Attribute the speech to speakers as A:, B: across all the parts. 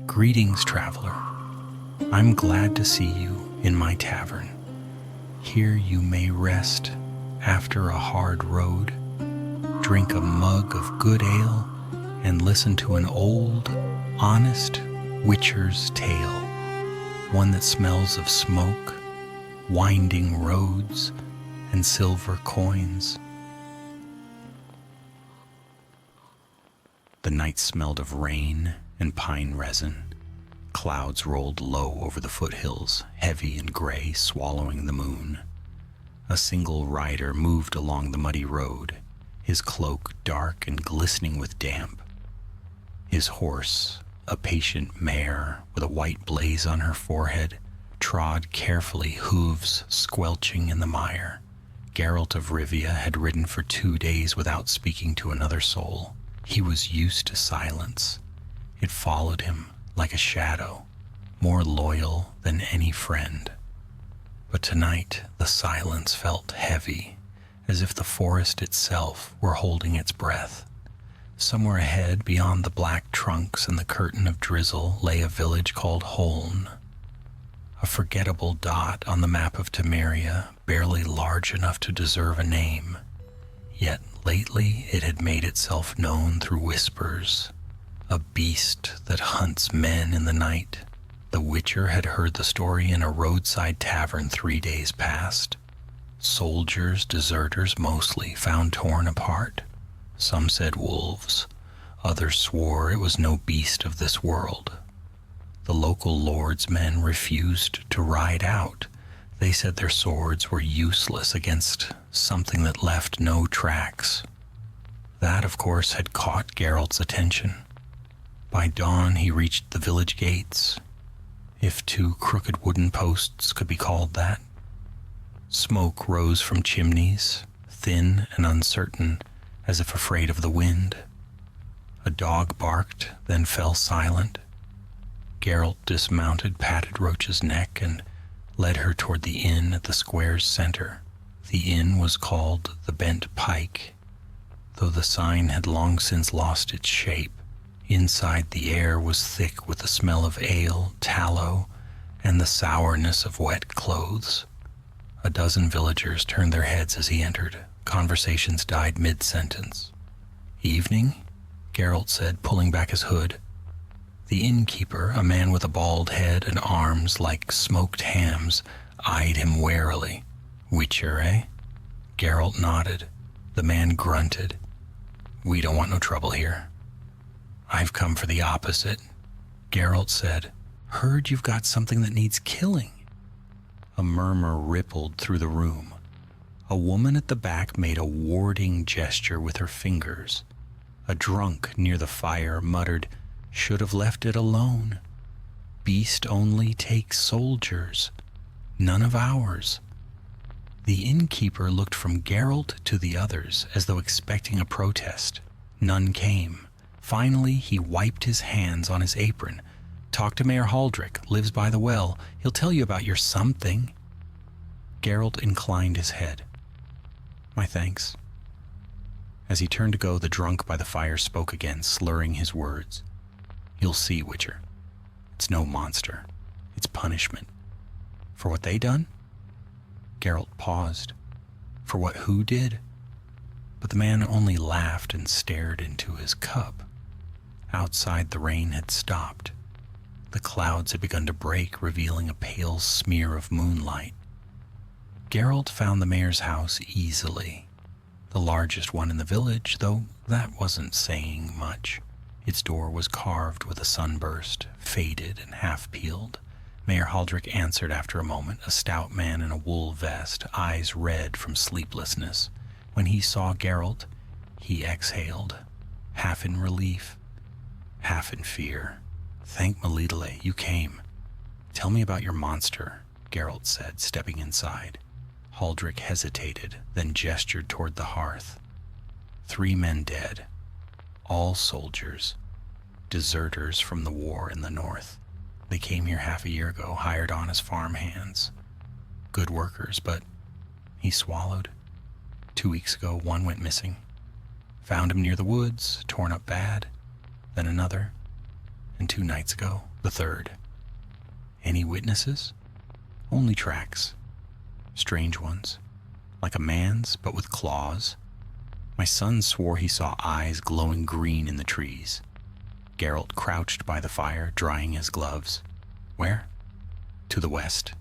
A: Greetings, traveler. I'm glad to see you in my tavern. Here you may rest after a hard road, drink a mug of good ale, and listen to an old, honest witcher's tale, one that smells of smoke, winding roads, and silver coins. The night smelled of rain and pine resin. Clouds rolled low over the foothills, heavy and gray, swallowing the moon. A single rider moved along the muddy road, his cloak dark and glistening with damp. His horse, a patient mare with a white blaze on her forehead, trod carefully, hooves squelching in the mire. Geralt of Rivia had ridden for 2 days without speaking to another soul. He was used to silence. It followed him like a shadow, more loyal than any friend. But tonight the silence felt heavy, as if the forest itself were holding its breath. Somewhere ahead, beyond the black trunks and the curtain of drizzle, lay a village called Holn, a forgettable dot on the map of Temeria, barely large enough to deserve a name. Yet lately it had made itself known through whispers, a beast that hunts men in the night. The Witcher had heard the story in a roadside tavern 3 days past. Soldiers, deserters mostly, found torn apart. Some said wolves, others swore it was no beast of this world. The local lord's men refused to ride out. They said their swords were useless against something that left no tracks. That, of course, had caught Geralt's attention. By dawn he reached the village gates, if 2 crooked wooden posts could be called that. Smoke rose from chimneys, thin and uncertain, as if afraid of the wind. A dog barked, then fell silent. Geralt dismounted, patted Roach's neck, and led her toward the inn at the square's center. The inn was called the Bent Pike, though the sign had long since lost its shape. Inside, the air was thick with the smell of ale, tallow, and the sourness of wet clothes. A dozen villagers turned their heads as he entered. Conversations died mid-sentence. "Evening?" Geralt said, pulling back his hood. The innkeeper, a man with a bald head and arms like smoked hams, eyed him warily. "Witcher, eh?" Geralt nodded. The man grunted. "We don't want no trouble here." "I've come for the opposite," Geralt said. "Heard you've got something that needs killing." A murmur rippled through the room. A woman at the back made a warding gesture with her fingers. A drunk near the fire muttered, "Should have left it alone. Beast only takes soldiers, none of ours." The innkeeper looked from Geralt to the others as though expecting a protest. None came. Finally, he wiped his hands on his apron. "Talk to Mayor Haldrick, lives by the well. He'll tell you about your something." Geralt inclined his head. "My thanks." As he turned to go, the drunk by the fire spoke again, slurring his words. "You'll see, Witcher. It's no monster. It's punishment. For what they done?" Geralt paused. For what who did? But the man only laughed and stared into his cup. Outside, the rain had stopped. The clouds had begun to break, revealing a pale smear of moonlight. Geralt found the mayor's house easily. The largest one in the village, though that wasn't saying much. Its door was carved with a sunburst, faded and half-peeled. Mayor Haldrick answered after a moment, a stout man in a wool vest, eyes red from sleeplessness. When he saw Geralt, he exhaled, half in relief, half in fear. "Thank Melitele, you came. Tell me about your monster," Geralt said, stepping inside. Haldrick hesitated, then gestured toward the hearth. 3 men dead, all soldiers, deserters from the war in the north. They came here half a year ago, hired on as farm hands. Good workers, but he swallowed. 2 weeks ago, one went missing. Found him near the woods, torn up bad. Then another. and 2 nights ago, the third. Any witnesses? Only tracks. Strange ones. Like a man's, but with claws. My son swore he saw eyes glowing green in the trees. Geralt crouched by the fire, drying his gloves. Where? To the west,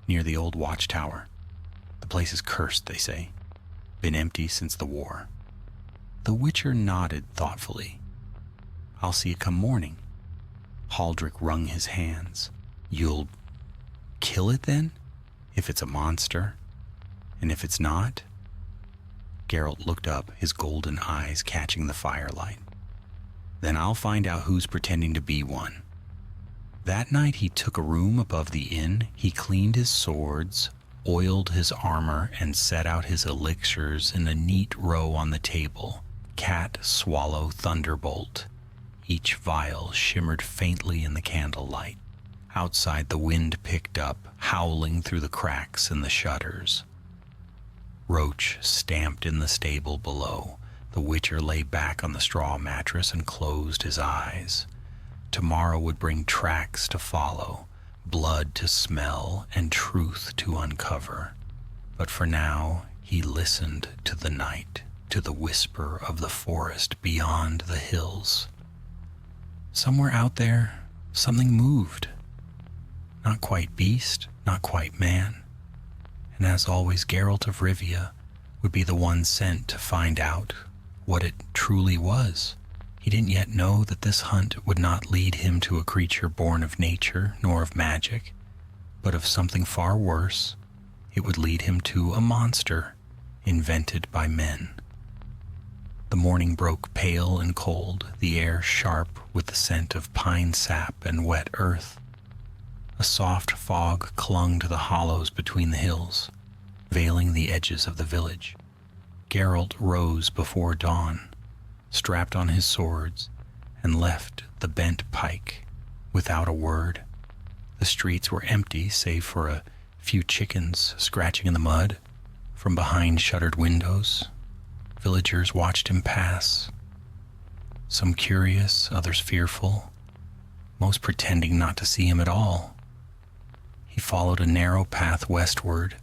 A: near the old watchtower. The place is cursed, they say. Been empty since the war. The Witcher nodded thoughtfully. I'll see it come morning. Haldrick wrung his hands. You'll kill it then? If it's a monster? And if it's not? Geralt looked up, his golden eyes catching the firelight. Then I'll find out who's pretending to be one. That night he took a room above the inn. He cleaned his swords, oiled his armor, and set out his elixirs in a neat row on the table. Cat, swallow, thunderbolt. Each vial shimmered faintly in the candlelight. Outside, the wind picked up, howling through the cracks in the shutters. Roach stamped in the stable below. The Witcher lay back on the straw mattress and closed his eyes. Tomorrow would bring tracks to follow, blood to smell, and truth to uncover. But for now, he listened to the night, to the whisper of the forest beyond the hills. Somewhere out there, something moved. Not quite beast, not quite man. And as always, Geralt of Rivia would be the one sent to find out what it truly was. He didn't yet know that this hunt would not lead him to a creature born of nature nor of magic, but of something far worse. It would lead him to a monster invented by men. The morning broke pale and cold, the air sharp with the scent of pine sap and wet earth. A soft fog clung to the hollows between the hills, veiling the edges of the village. Geralt rose before dawn, strapped on his swords, and left the bent pike without a word. The streets were empty save for a few chickens scratching in the mud from behind shuttered windows. Villagers watched him pass, some curious, others fearful, most pretending not to see him at all. He followed a narrow path westward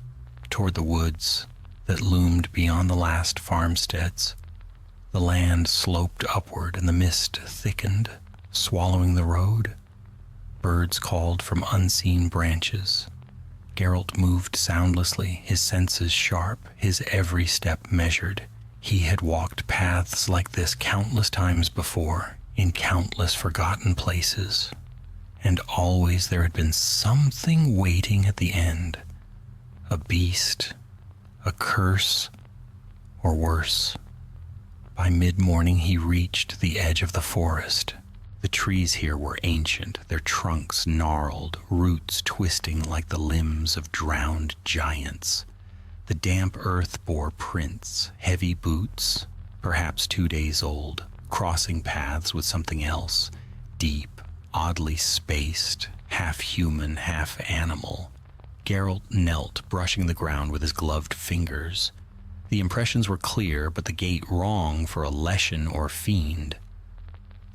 A: toward the woods that loomed beyond the last farmsteads. The land sloped upward and the mist thickened, swallowing the road. Birds called from unseen branches. Geralt moved soundlessly, his senses sharp, his every step measured. He had walked paths like this countless times before, in countless forgotten places. And always there had been something waiting at the end. A beast, a curse, or worse. By mid-morning he reached the edge of the forest. The trees here were ancient, their trunks gnarled, roots twisting like the limbs of drowned giants. The damp earth bore prints, heavy boots, perhaps 2 days old, crossing paths with something else, deep, oddly spaced, half human, half animal. Geralt knelt, brushing the ground with his gloved fingers. The impressions were clear, but the gait wrong for a Leshen or fiend.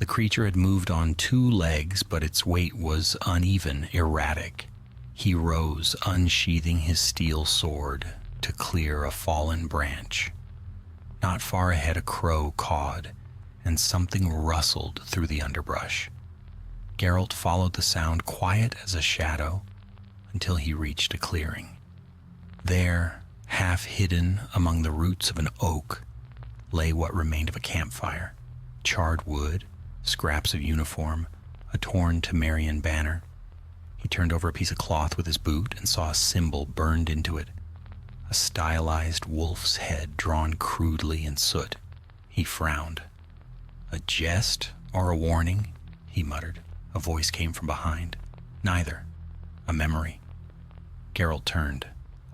A: The creature had moved on 2 legs, but its weight was uneven, erratic. He rose, unsheathing his steel sword, to clear a fallen branch. Not far ahead a crow cawed, and something rustled through the underbrush. Geralt followed the sound, quiet as a shadow, until he reached a clearing. There, half hidden among the roots of an oak, lay what remained of a campfire. Charred wood, scraps of uniform, a torn Temerian banner. He turned over a piece of cloth with his boot and saw a symbol burned into it, a stylized wolf's head drawn crudely in soot. He frowned. A jest or a warning? He muttered. A voice came from behind. Neither. A memory. Geralt turned.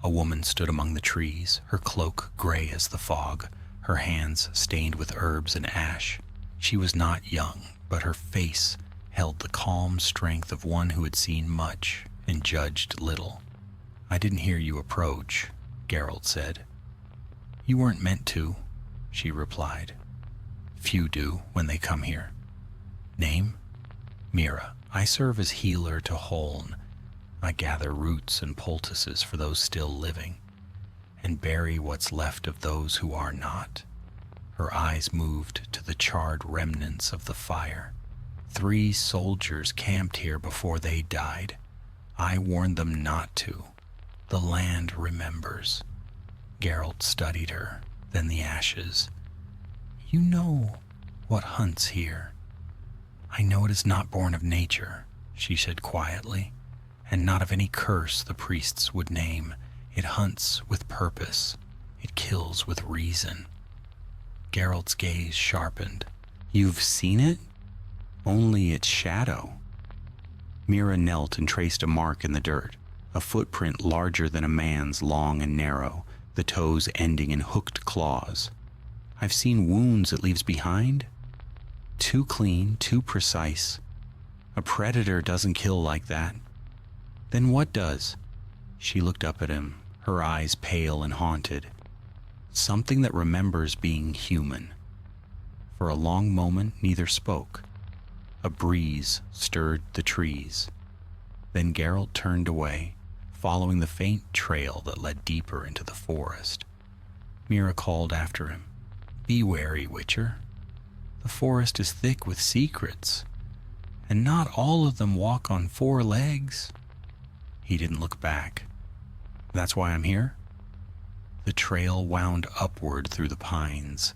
A: A woman stood among the trees, her cloak gray as the fog, her hands stained with herbs and ash. She was not young, but her face held the calm strength of one who had seen much and judged little. I didn't hear you approach, Geralt said. You weren't meant to, she replied. Few do when they come here. Name? Mira, I serve as healer to Holn. I gather roots and poultices for those still living, and bury what's left of those who are not. Her eyes moved to the charred remnants of the fire. 3 soldiers camped here before they died. I warned them not to. The land remembers. Geralt studied her, then the ashes. You know what hunts here. I know it is not born of nature, she said quietly, and not of any curse the priests would name. It hunts with purpose. It kills with reason. Geralt's gaze sharpened. You've seen it? Only its shadow. Mira knelt and traced a mark in the dirt, a footprint larger than a man's, long and narrow, the toes ending in hooked claws. I've seen wounds it leaves behind. Too clean, too precise. A predator doesn't kill like that. Then what does? She looked up at him, her eyes pale and haunted. Something that remembers being human. For a long moment, neither spoke. A breeze stirred the trees. Then Geralt turned away, following the faint trail that led deeper into the forest. Mira called after him. Be wary, Witcher. The forest is thick with secrets, and not all of them walk on 4 legs. He didn't look back. That's why I'm here? The trail wound upward through the pines,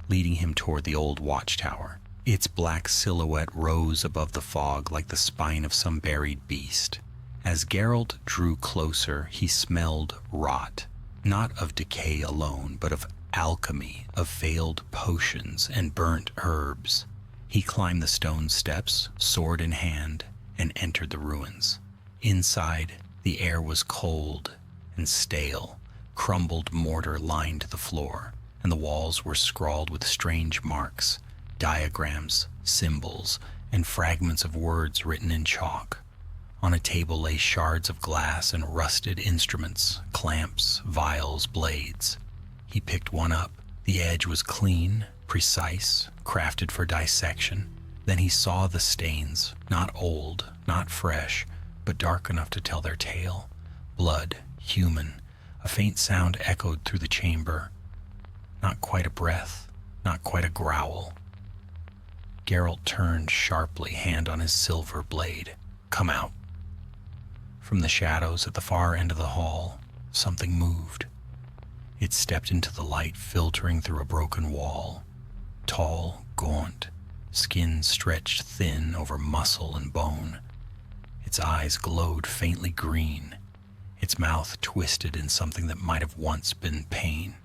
A: leading him toward the old watchtower. Its black silhouette rose above the fog like the spine of some buried beast. As Geralt drew closer, he smelled rot, not of decay alone, but of alchemy, of failed potions and burnt herbs. He climbed the stone steps, sword in hand, and entered the ruins. Inside, the air was cold and stale. Crumbled mortar lined the floor, and the walls were scrawled with strange marks, diagrams, symbols, and fragments of words written in chalk. On a table lay shards of glass and rusted instruments, clamps, vials, blades. He picked one up. The edge was clean, precise, crafted for dissection. Then he saw the stains, not old, not fresh, but dark enough to tell their tale. Blood, human. A faint sound echoed through the chamber. Not quite a breath, not quite a growl. Geralt turned sharply, hand on his silver blade. Come out. From the shadows at the far end of the hall, something moved. It stepped into the light filtering through a broken wall. Tall, gaunt, skin stretched thin over muscle and bone. Its eyes glowed faintly green. Its mouth twisted in something that might have once been pain,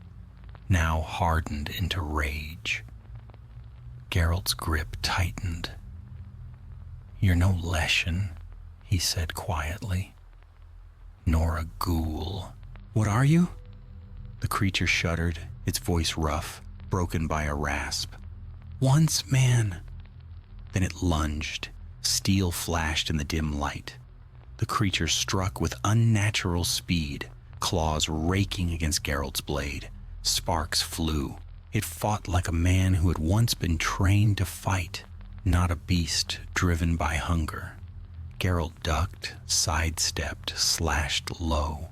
A: now hardened into rage. Geralt's grip tightened. You're no Leshen, he said quietly, nor a ghoul. What are you? The creature shuddered, its voice rough, broken by a rasp. Once man. Then it lunged. Steel flashed in the dim light. The creature struck with unnatural speed, claws raking against Geralt's blade. Sparks flew. It fought like a man who had once been trained to fight, not a beast driven by hunger. Geralt ducked, sidestepped, slashed low.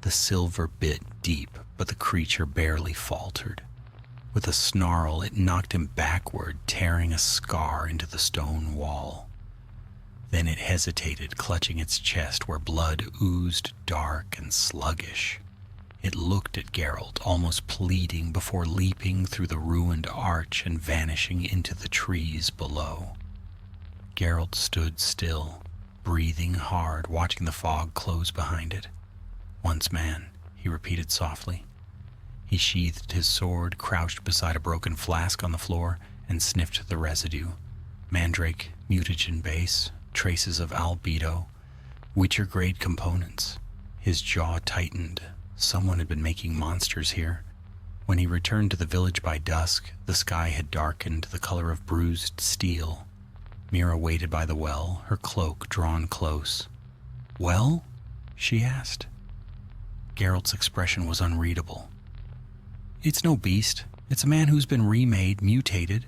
A: The silver bit deep, but the creature barely faltered. With a snarl, it knocked him backward, tearing a scar into the stone wall. Then it hesitated, clutching its chest where blood oozed dark and sluggish. It looked at Geralt, almost pleading, before leaping through the ruined arch and vanishing into the trees below. Geralt stood still, breathing hard, watching the fog close behind it. Once man, he repeated softly. He sheathed his sword, crouched beside a broken flask on the floor, and sniffed the residue. Mandrake, mutagen base, traces of albedo, Witcher-grade components. His jaw tightened. Someone had been making monsters here. When he returned to the village by dusk, the sky had darkened, the color of bruised steel. Mira waited by the well, her cloak drawn close. Well? She asked. Geralt's expression was unreadable. It's no beast. It's a man who's been remade, mutated.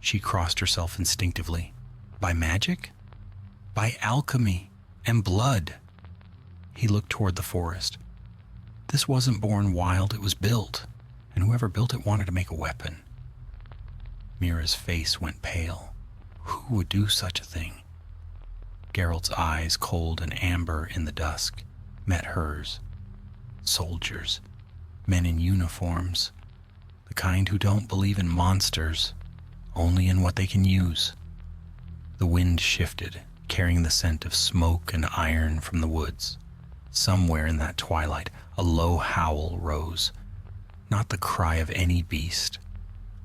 A: She crossed herself instinctively. By magic? by alchemy and blood. He looked toward the forest. This wasn't born wild, it was built, and whoever built it wanted to make a weapon. Mira's face went pale. Who would do such a thing? Geralt's eyes, cold and amber in the dusk, met hers. Soldiers, men in uniforms, the kind who don't believe in monsters, only in what they can use. The wind shifted, carrying the scent of smoke and iron from the woods. Somewhere in that twilight, a low howl rose, not the cry of any beast,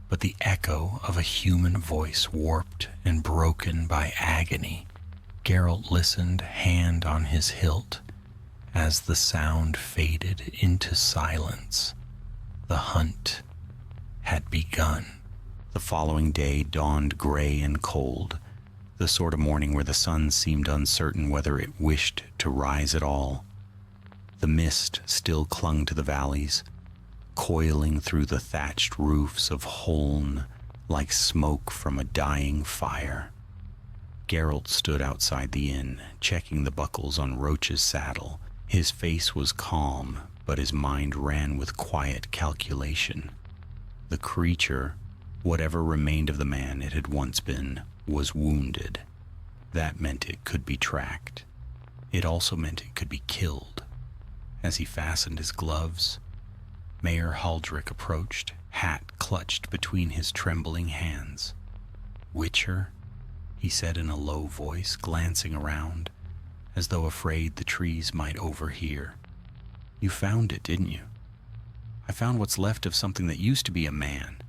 A: but the echo of a human voice warped and broken by agony. Geralt listened, hand on his hilt, as the sound faded into silence. The hunt had begun. The following day dawned gray and cold, the sort of morning where the sun seemed uncertain whether it wished to rise at all. The mist still clung to the valleys, coiling through the thatched roofs of Holn like smoke from a dying fire. Geralt stood outside the inn, checking the buckles on Roach's saddle. His face was calm, but his mind ran with quiet calculation. The creature, whatever remained of the man it had once been, was wounded. That meant it could be tracked. It also meant it could be killed. As he fastened his gloves, Mayor Haldrick approached, hat clutched between his trembling hands. "Witcher?" he said in a low voice, glancing around, as though afraid the trees might overhear. "You found it, didn't you?" "I found what's left of something that used to be a man,"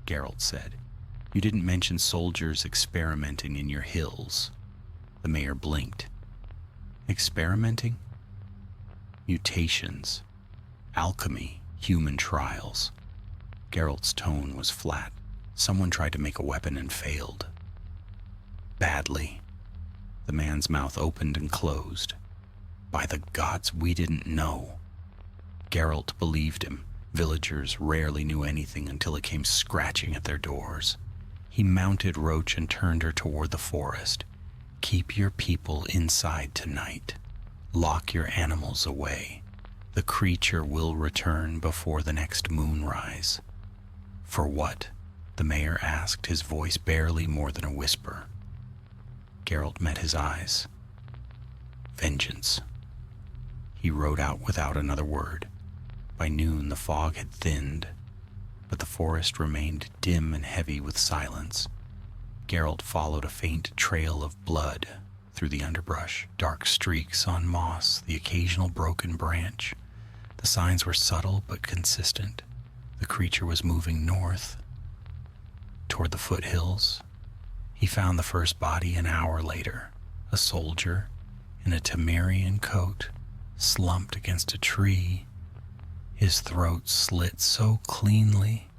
A: Geralt said. "You didn't mention soldiers experimenting in your hills." The mayor blinked. "Experimenting?" "Mutations, alchemy, human trials." Geralt's tone was flat. "Someone tried to make a weapon and failed. Badly." The man's mouth opened and closed. "By the gods, we didn't know." Geralt believed him. Villagers rarely knew anything until it came scratching at their doors. He mounted Roach and turned her toward the forest. "Keep your people inside tonight. Lock your animals away. The creature will return before the next moonrise." "For what?" the mayor asked, his voice barely more than a whisper. Geralt met his eyes. "Vengeance." He rode out without another word. By noon the fog had thinned, but the forest remained dim and heavy with silence. Geralt followed a faint trail of blood through the underbrush, dark streaks on moss, the occasional broken branch. The signs were subtle but consistent. The creature was moving north, toward the foothills. He found the first body an hour later, a soldier in a Temerian coat, slumped against a tree, his throat slit so cleanly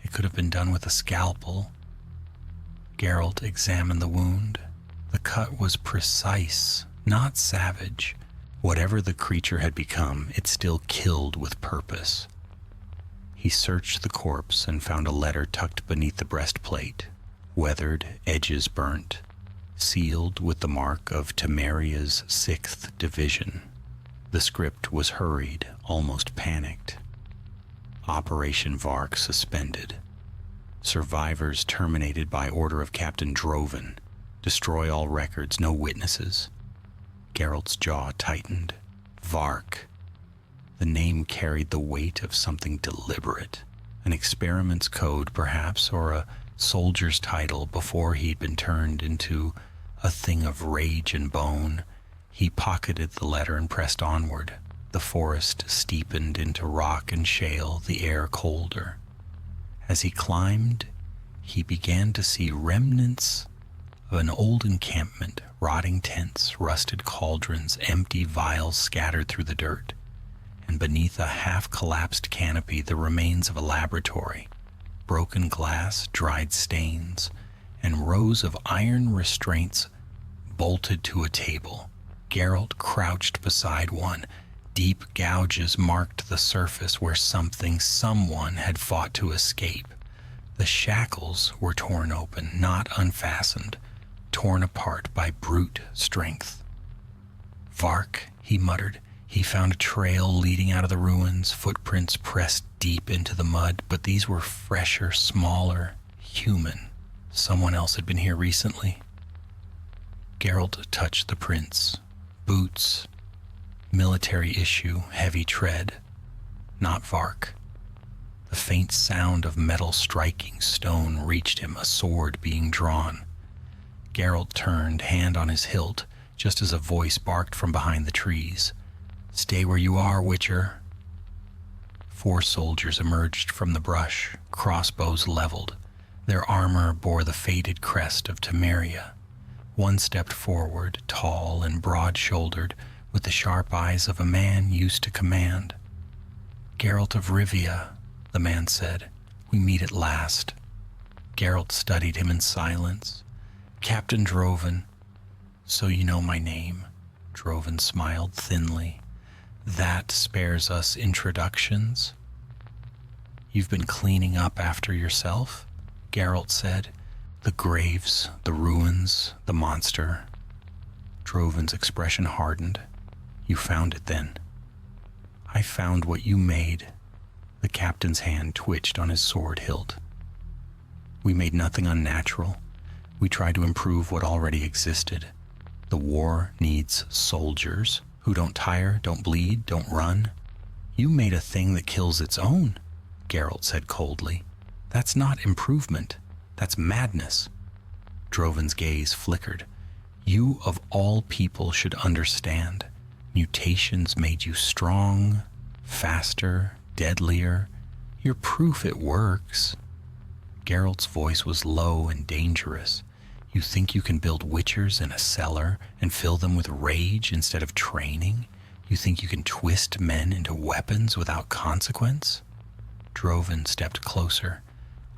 A: it could have been done with a scalpel. Geralt examined the wound. The cut was precise, not savage. Whatever the creature had become, it still killed with purpose. He searched the corpse and found a letter tucked beneath the breastplate, weathered, edges burnt, sealed with the mark of Temeria's 6th Division. The script was hurried, almost panicked. Operation Vark suspended. Survivors terminated by order of Captain Droven. Destroy all records, no witnesses. Geralt's jaw tightened. Vark. The name carried the weight of something deliberate. An experiment's code, perhaps, or a soldier's title before he'd been turned into a thing of rage and bone. He pocketed the letter and pressed onward. The forest steepened into rock and shale, the air colder. As he climbed, he began to see remnants of an old encampment, rotting tents, rusted cauldrons, empty vials scattered through the dirt, and beneath a half-collapsed canopy the remains of a laboratory, broken glass, dried stains, and rows of iron restraints bolted to a table. Geralt crouched beside one. Deep gouges marked the surface where someone had fought to escape. The shackles were torn open, not unfastened. torn apart by brute strength. "Vark," he muttered. He found a trail leading out of the ruins, footprints pressed deep into the mud, but these were fresher, smaller, human. Someone else had been here recently. Geralt touched the prints. Boots, military issue, heavy tread. Not Vark. The faint sound of metal striking stone reached him, a sword being drawn. Geralt turned, hand on his hilt, just as a voice barked from behind the trees. "Stay where you are, Witcher." 4 soldiers emerged from the brush, crossbows leveled. Their armor bore the faded crest of Temeria. One stepped forward, tall and broad-shouldered, with the sharp eyes of a man used to command. "Geralt of Rivia," the man said. "We meet at last." Geralt studied him in silence. "Captain Droven." "So you know my name." Droven smiled thinly. "That spares us introductions." "You've been cleaning up after yourself?" Geralt said. "The graves, the ruins, the monster." Droven's expression hardened. "You found it then?" "I found what you made." The captain's hand twitched on his sword hilt. "We made nothing unnatural. We tried to improve what already existed. The war needs soldiers who don't tire, don't bleed, don't run. You made a thing that kills its own," Geralt said coldly. "That's not improvement. That's madness." Droven's gaze flickered. "You of all people should understand. Mutations made you strong, faster, deadlier. You're proof it works." Geralt's voice was low and dangerous. "You think you can build witchers in a cellar and fill them with rage instead of training? You think you can twist men into weapons without consequence?" Droven stepped closer.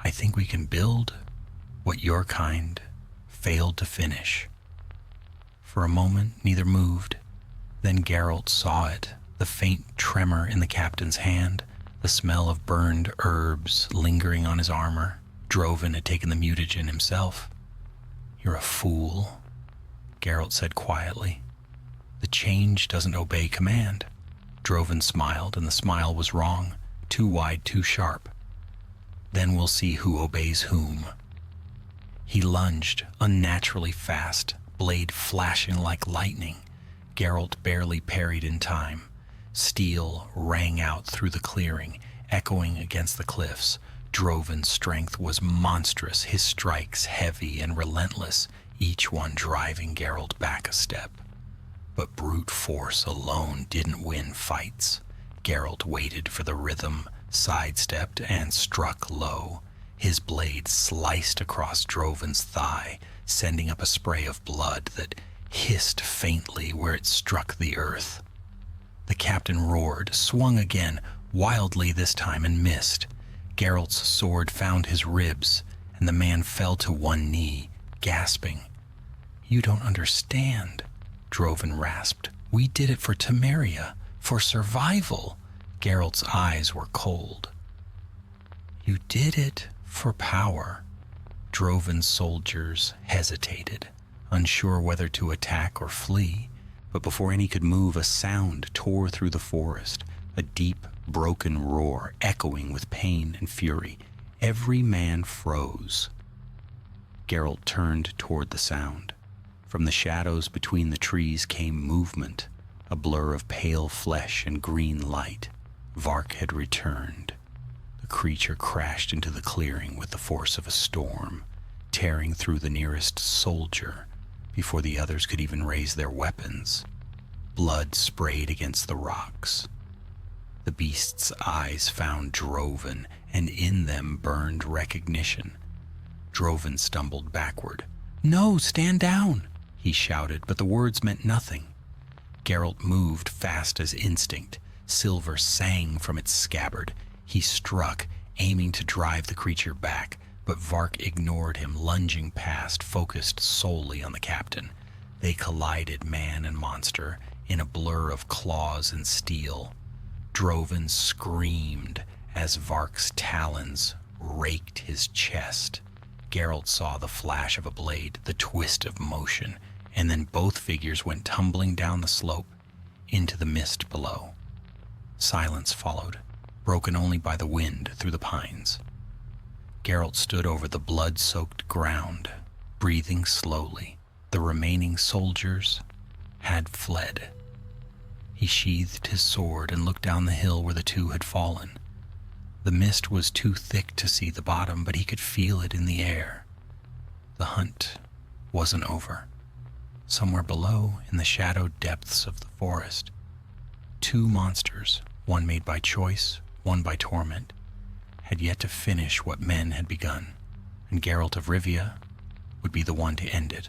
A: "I think we can build what your kind failed to finish." For a moment, neither moved. Then Geralt saw it, the faint tremor in the captain's hand, the smell of burned herbs lingering on his armor. Droven had taken the mutagen himself. "You're a fool," Geralt said quietly. "The change doesn't obey command." Droven smiled, and the smile was wrong, too wide, too sharp. "Then we'll see who obeys whom." He lunged, unnaturally fast, blade flashing like lightning. Geralt barely parried in time. Steel rang out through the clearing, echoing against the cliffs. Droven's strength was monstrous, his strikes heavy and relentless, each one driving Geralt back a step. But brute force alone didn't win fights. Geralt waited for the rhythm, sidestepped, and struck low. His blade sliced across Droven's thigh, sending up a spray of blood that hissed faintly where it struck the earth. The captain roared, swung again, wildly this time, and missed. Geralt's sword found his ribs, and the man fell to one knee, gasping. "You don't understand," Droven rasped. "We did it for Temeria, for survival." Geralt's eyes were cold. "You did it for power." Droven's soldiers hesitated, unsure whether to attack or flee. But before any could move, a sound tore through the forest, a deep, broken roar echoing with pain and fury. Every man froze. Geralt turned toward the sound. From the shadows between the trees came movement, a blur of pale flesh and green light. Vark had returned. The creature crashed into the clearing with the force of a storm, tearing through the nearest soldier before the others could even raise their weapons. Blood sprayed against the rocks. The beast's eyes found Droven, and in them burned recognition. Droven stumbled backward. "No, stand down!" he shouted, but the words meant nothing. Geralt moved fast as instinct. Silver sang from its scabbard. He struck, aiming to drive the creature back, but Vark ignored him, lunging past, focused solely on the captain. They collided, man and monster, in a blur of claws and steel. Droven screamed as Vark's talons raked his chest. Geralt saw the flash of a blade, the twist of motion, and then both figures went tumbling down the slope into the mist below. Silence followed, broken only by the wind through the pines. Geralt stood over the blood-soaked ground, breathing slowly. The remaining soldiers had fled. He sheathed his sword and looked down the hill where the two had fallen. The mist was too thick to see the bottom, but he could feel it in the air. The hunt wasn't over. Somewhere below, in the shadowed depths of the forest, two monsters, one made by choice, one by torment, had yet to finish what men had begun, and Geralt of Rivia would be the one to end it.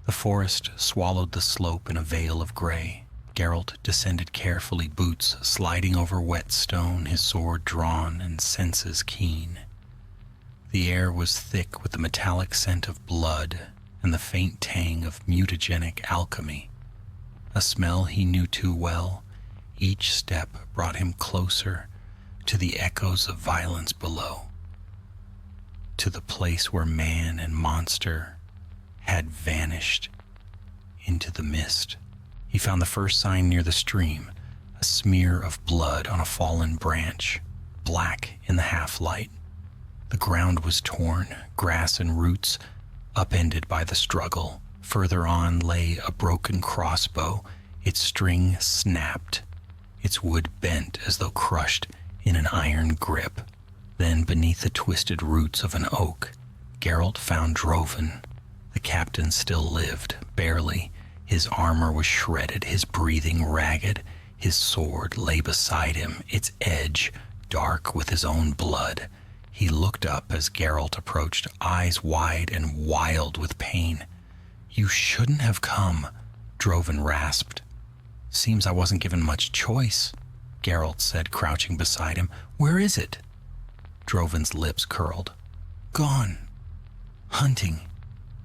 A: The forest swallowed the slope in a veil of gray. Geralt descended carefully, boots sliding over wet stone, his sword drawn and senses keen. The air was thick with the metallic scent of blood and the faint tang of mutagenic alchemy, a smell he knew too well. Each step brought him closer to the echoes of violence below, to the place where man and monster had vanished into the mist. He found the first sign near the stream, a smear of blood on a fallen branch, black in the half-light. The ground was torn, grass and roots upended by the struggle. Further on lay a broken crossbow, its string snapped, its wood bent as though crushed in an iron grip. Then, beneath the twisted roots of an oak, Geralt found Droven. The captain still lived, barely. His armor was shredded, his breathing ragged. His sword lay beside him, its edge dark with his own blood. He looked up as Geralt approached, eyes wide and wild with pain. "You shouldn't have come," Droven rasped. "Seems I wasn't given much choice," Geralt said, crouching beside him. "Where is it?" Droven's lips curled. "Gone. Hunting."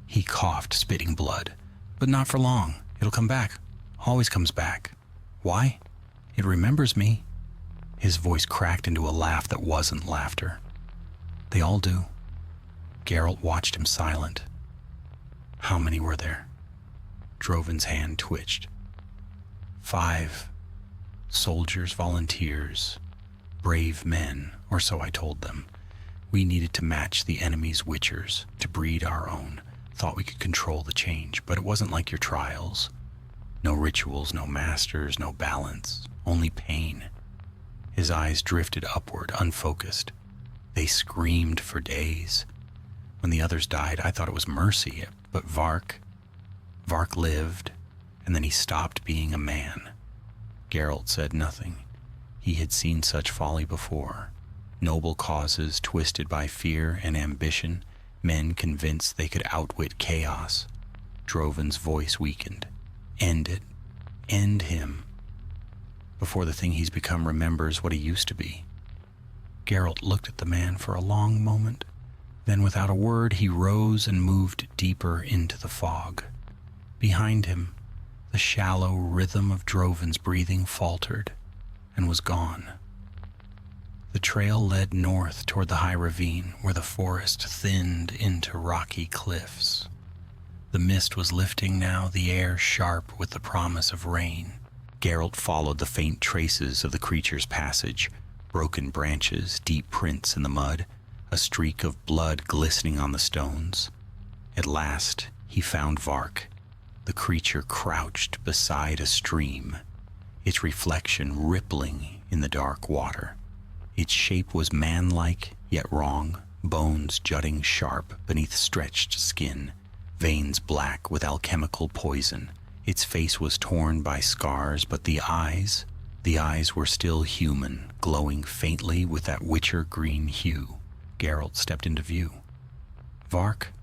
A: He coughed, spitting blood. "But not for long. It'll come back. Always comes back. Why? It remembers me." His voice cracked into a laugh that wasn't laughter. "They all do." Geralt watched him silent. "How many were there?" Droven's hand twitched. 5. Soldiers, volunteers, brave men, or so I told them. We needed to match the enemy's witchers, to breed our own. Thought we could control the change, but it wasn't like your trials. No rituals, no masters, no balance, only pain. His eyes drifted upward, unfocused. They screamed for days. When the others died, I thought it was mercy, but Vark lived, and then he stopped being a man. Geralt said nothing. He had seen such folly before. Noble causes twisted by fear and ambition, men convinced they could outwit chaos. Droven's voice weakened. End it. End him. Before the thing he's become remembers what he used to be. Geralt looked at the man for a long moment. Then without a word, he rose and moved deeper into the fog. Behind him, the shallow rhythm of Droven's breathing faltered and was gone. The trail led north toward the high ravine where the forest thinned into rocky cliffs. The mist was lifting now, the air sharp with the promise of rain. Geralt followed the faint traces of the creature's passage, broken branches, deep prints in the mud, a streak of blood glistening on the stones. At last, he found Vark. The creature crouched beside a stream, its reflection rippling in the dark water. Its shape was man-like, yet wrong, bones jutting sharp beneath stretched skin, veins black with alchemical poison. Its face was torn by scars, but the eyes were still human, glowing faintly with that witcher green hue. Geralt stepped into view. "Vark?"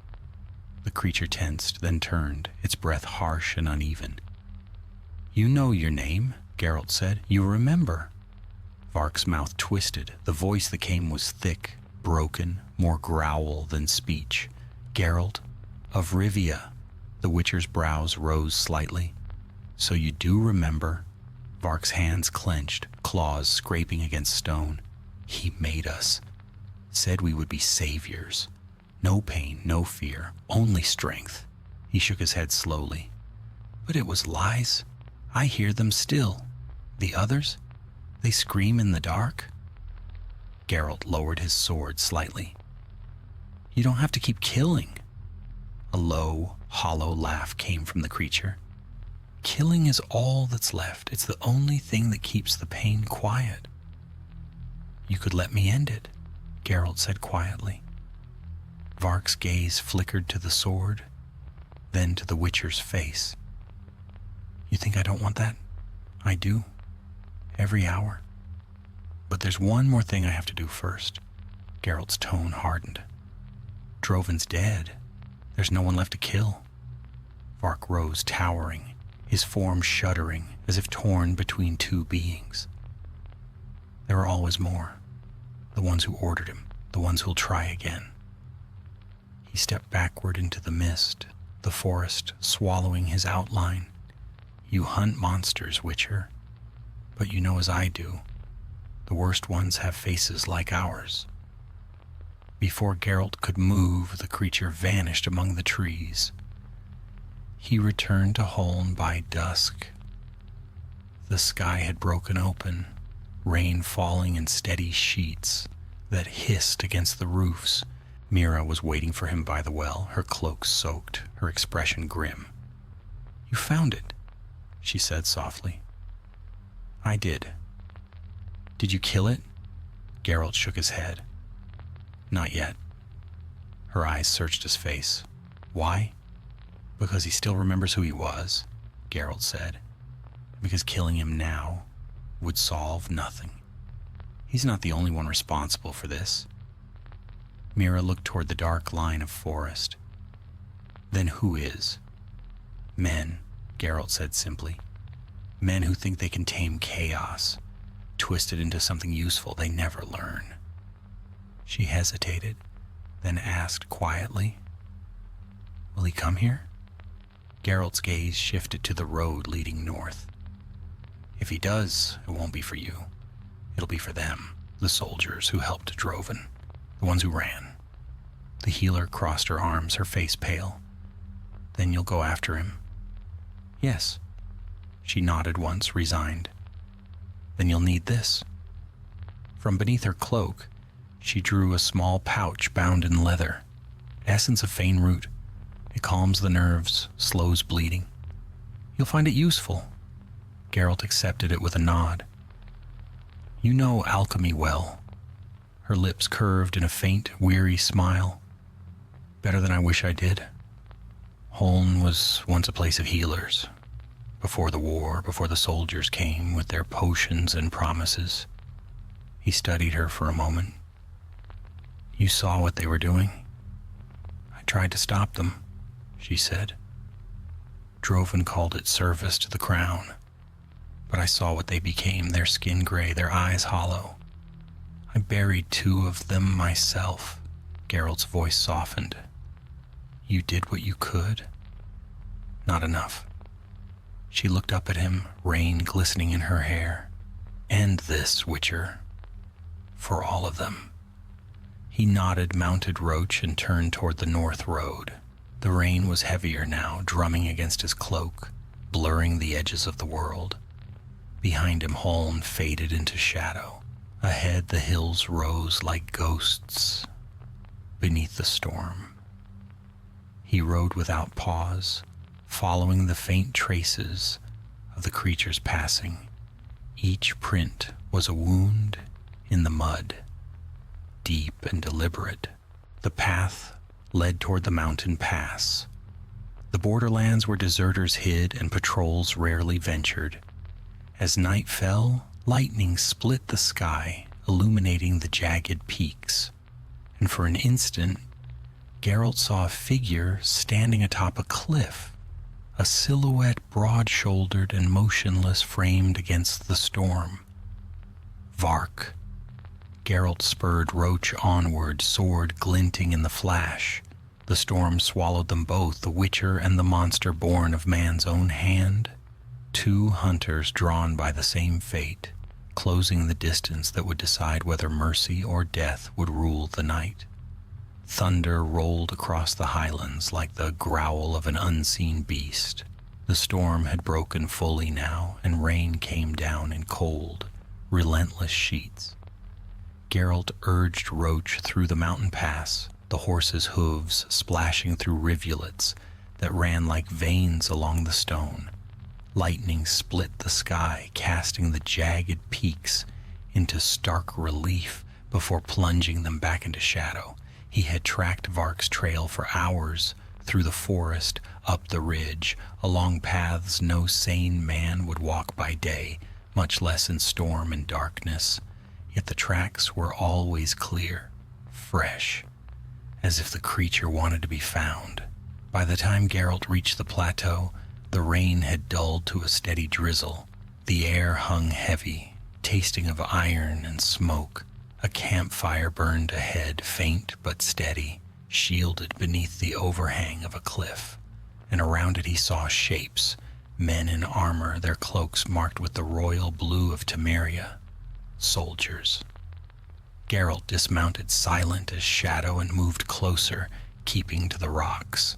A: The creature tensed, then turned, its breath harsh and uneven. "You know your name," Geralt said. "You remember." Vark's mouth twisted. The voice that came was thick, broken, more growl than speech. "Geralt of Rivia." The witcher's brows rose slightly. "So you do remember." Vark's hands clenched, claws scraping against stone. "He made us. Said we would be saviors. No pain, no fear, only strength. He shook his head slowly. But it was lies. I hear them still. The others? They scream in the dark. Geralt lowered his sword slightly. You don't have to keep killing. A low, hollow laugh came from the creature. Killing is all that's left. It's the only thing that keeps the pain quiet. You could let me end it, Geralt said quietly. Vark's gaze flickered to the sword, then to the Witcher's face. You think I don't want that? I do. Every hour. But there's one more thing I have to do first. Geralt's tone hardened. Drovin's dead. There's no one left to kill. Vark rose, towering, his form shuddering as if torn between two beings. There are always more. The ones who ordered him, the ones who'll try again. He stepped backward into the mist, the forest swallowing his outline. You hunt monsters, Witcher, but you know as I do, the worst ones have faces like ours. Before Geralt could move, the creature vanished among the trees. He returned to Holm by dusk. The sky had broken open, rain falling in steady sheets that hissed against the roofs. Mira was waiting for him by the well, her cloak soaked, her expression grim. You found it, she said softly. I did. Did you kill it? Geralt shook his head. Not yet. Her eyes searched his face. Why? Because he still remembers who he was, Geralt said. Because killing him now would solve nothing. He's not the only one responsible for this. Mira looked toward the dark line of forest. Then who is? Men, Geralt said simply. Men who think they can tame chaos, twist it into something useful they never learn. She hesitated, then asked quietly, Will he come here? Geralt's gaze shifted to the road leading north. If he does, it won't be for you. It'll be for them, the soldiers who helped Drovin, the ones who ran. The healer crossed her arms, her face pale. Then you'll go after him. Yes. She nodded once, resigned. Then you'll need this. From beneath her cloak, she drew a small pouch bound in leather. Essence of Fane root. It calms the nerves, slows bleeding. You'll find it useful. Geralt accepted it with a nod. You know alchemy well. Her lips curved in a faint, weary smile. Better than I wish I did. Holm was once a place of healers. Before the war, before the soldiers came with their potions and promises. He studied her for a moment. You saw what they were doing? I tried to stop them, she said. Drovin called it service to the crown. But I saw what they became, their skin gray, their eyes hollow. I buried 2 of them myself. Geralt's voice softened. You did what you could? Not enough. She looked up at him, rain glistening in her hair. End this, Witcher. For all of them. He nodded, mounted Roach, and turned toward the north road. The rain was heavier now, drumming against his cloak, blurring the edges of the world. Behind him, Holm faded into shadow. Ahead, the hills rose like ghosts beneath the storm. He rode without pause, following the faint traces of the creature's passing. Each print was a wound in the mud, deep and deliberate. The path led toward the mountain pass. The borderlands where deserters hid and patrols rarely ventured. As night fell, lightning split the sky, illuminating the jagged peaks. And for an instant, Geralt saw a figure standing atop a cliff, a silhouette broad-shouldered and motionless framed against the storm. Vark. Geralt spurred Roach onward, sword glinting in the flash. The storm swallowed them both, the Witcher and the monster born of man's own hand. 2 hunters drawn by the same fate. closing the distance that would decide whether mercy or death would rule the night. Thunder rolled across the highlands like the growl of an unseen beast. The storm had broken fully now, and rain came down in cold, relentless sheets. Geralt urged Roach through the mountain pass, the horse's hooves splashing through rivulets that ran like veins along the stone. Lightning split the sky, casting the jagged peaks into stark relief before plunging them back into shadow. He had tracked Vark's trail for hours, through the forest, up the ridge, along paths no sane man would walk by day, much less in storm and darkness. Yet the tracks were always clear, fresh, as if the creature wanted to be found. By the time Geralt reached the plateau, the rain had dulled to a steady drizzle. The air hung heavy, tasting of iron and smoke. A campfire burned ahead, faint but steady, shielded beneath the overhang of a cliff. And around it he saw shapes, men in armor, their cloaks marked with the royal blue of Temeria. Soldiers. Geralt dismounted silent as shadow and moved closer, keeping to the rocks.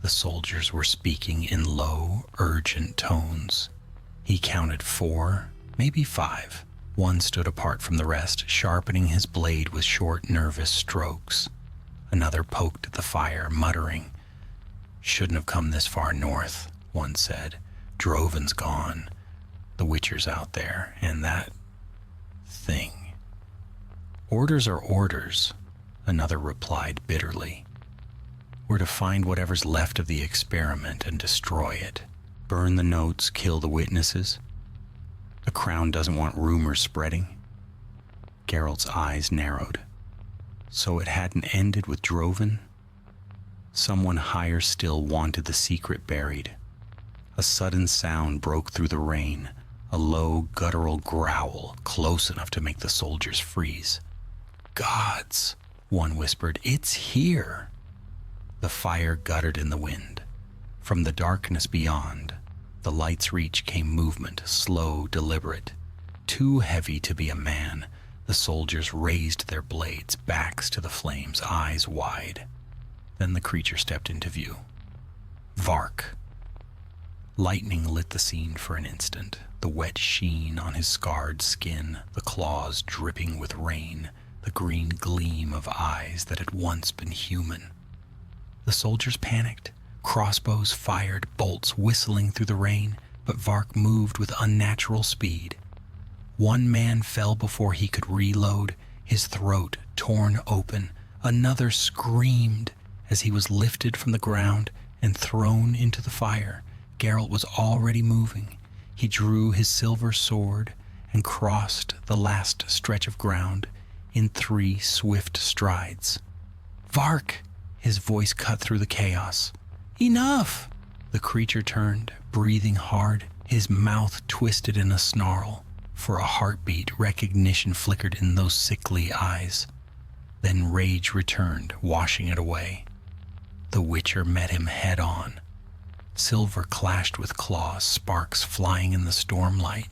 A: The soldiers were speaking in low, urgent tones. He counted 4, maybe 5. One stood apart from the rest, sharpening his blade with short, nervous strokes. Another poked at the fire, muttering. "Shouldn't have come this far north," one said. "Droven's gone. The Witcher's out there, and that thing." "Orders are orders," another replied bitterly. "We're to find whatever's left of the experiment and destroy it. Burn the notes, kill the witnesses. The Crown doesn't want rumors spreading." Geralt's eyes narrowed. So it hadn't ended with Droven? Someone higher still wanted the secret buried. A sudden sound broke through the rain, a low, guttural growl, close enough to make the soldiers freeze. "Gods," one whispered, "it's here." The fire guttered in the wind. From the darkness beyond, the light's reach came movement, slow, deliberate. Too heavy to be a man, the soldiers raised their blades, backs to the flames, eyes wide. Then the creature stepped into view. Vark. Lightning lit the scene for an instant, the wet sheen on his scarred skin, the claws dripping with rain, the green gleam of eyes that had once been human. The soldiers panicked. Crossbows fired, bolts whistling through the rain, but Vark moved with unnatural speed. One man fell before he could reload, his throat torn open. Another screamed as he was lifted from the ground and thrown into the fire. Geralt was already moving. He drew his silver sword and crossed the last stretch of ground in 3 swift strides. "Vark!" His voice cut through the chaos. "Enough!" The creature turned, breathing hard, his mouth twisted in a snarl. For a heartbeat, recognition flickered in those sickly eyes. Then rage returned, washing it away. The Witcher met him head on. Silver clashed with claws, sparks flying in the stormlight.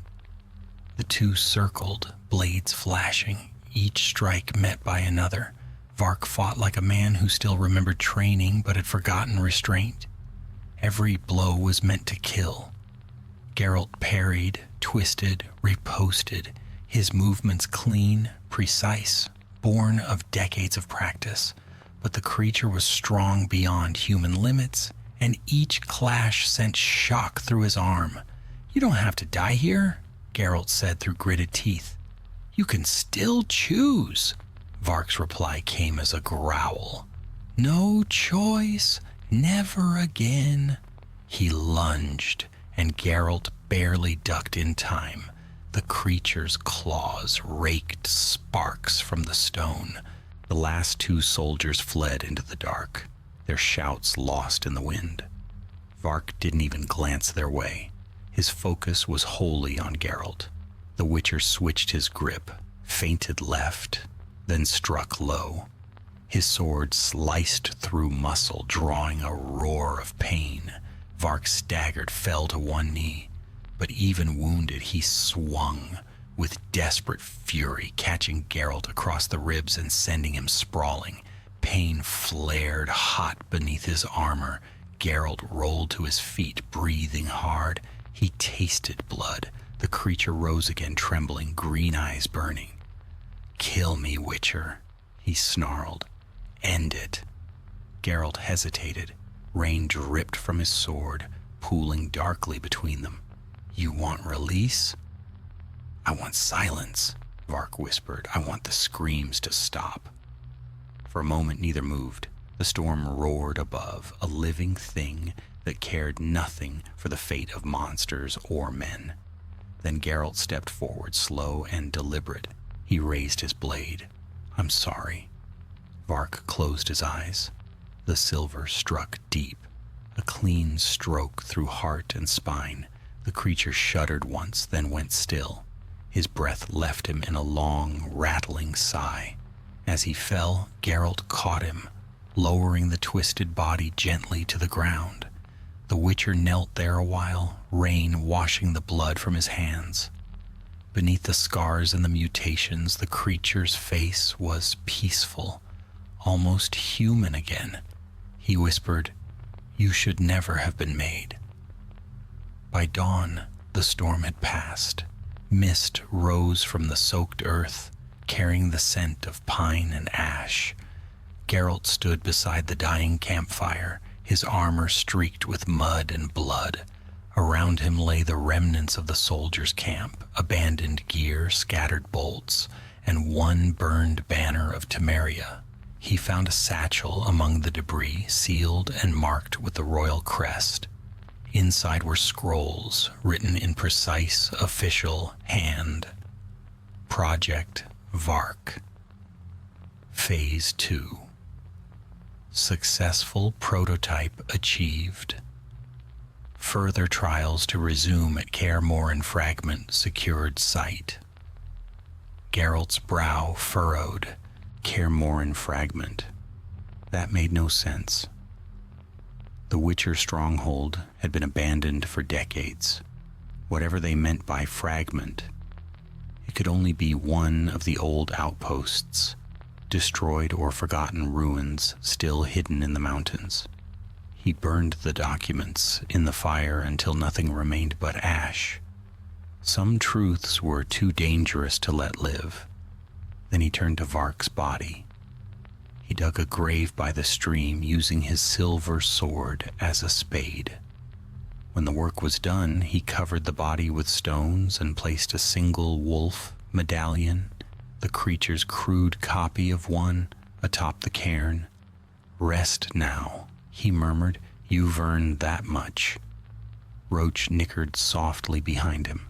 A: The two circled, blades flashing, each strike met by another. Vark fought like a man who still remembered training but had forgotten restraint. Every blow was meant to kill. Geralt parried, twisted, riposted, his movements clean, precise, born of decades of practice. But the creature was strong beyond human limits, and each clash sent shock through his arm. "You don't have to die here," Geralt said through gritted teeth. "You can still choose." Vark's reply came as a growl. "No choice, never again." He lunged, and Geralt barely ducked in time. The creature's claws raked sparks from the stone. The last 2 soldiers fled into the dark, their shouts lost in the wind. Vark didn't even glance their way. His focus was wholly on Geralt. The Witcher switched his grip, feinted left, then struck low. His sword sliced through muscle, drawing a roar of pain. Vark staggered, fell to one knee, but even wounded, he swung with desperate fury, catching Geralt across the ribs and sending him sprawling. Pain flared hot beneath his armor. Geralt rolled to his feet, breathing hard. He tasted blood. The creature rose again, trembling, green eyes burning. "Kill me, Witcher," he snarled. "End it." Geralt hesitated. Rain dripped from his sword, pooling darkly between them. "You want release?" "I want silence," Vark whispered. "I want the screams to stop." For a moment neither moved. The storm roared above, a living thing that cared nothing for the fate of monsters or men. Then Geralt stepped forward, slow and deliberate. He raised his blade. "I'm sorry." Vark closed his eyes. The silver struck deep, a clean stroke through heart and spine. The creature shuddered once, then went still. His breath left him in a long, rattling sigh. As he fell, Geralt caught him, lowering the twisted body gently to the ground. The Witcher knelt there a while, rain washing the blood from his hands. Beneath the scars and the mutations, the creature's face was peaceful, almost human again. He whispered, "You should never have been made." By dawn, the storm had passed. Mist rose from the soaked earth, carrying the scent of pine and ash. Geralt stood beside the dying campfire, his armor streaked with mud and blood. Around him lay the remnants of the soldiers' camp, abandoned gear, scattered bolts, and one burned banner of Temeria. He found a satchel among the debris, sealed and marked with the royal crest. Inside were scrolls written in precise official hand. Project Vark. Phase 2. Successful prototype achieved. Further trials to resume at Kaer Morhen Fragment secured site. Geralt's brow furrowed. Kaer Morhen Fragment. That made no sense. The Witcher stronghold had been abandoned for decades. Whatever they meant by fragment, it could only be one of the old outposts, destroyed or forgotten ruins still hidden in the mountains. He burned the documents in the fire until nothing remained but ash. Some truths were too dangerous to let live. Then he turned to Vark's body. He dug a grave by the stream, using his silver sword as a spade. When the work was done, he covered the body with stones and placed a single wolf medallion, the creature's crude copy of one, atop the cairn. "Rest now," he murmured. "You've earned that much." Roach nickered softly behind him.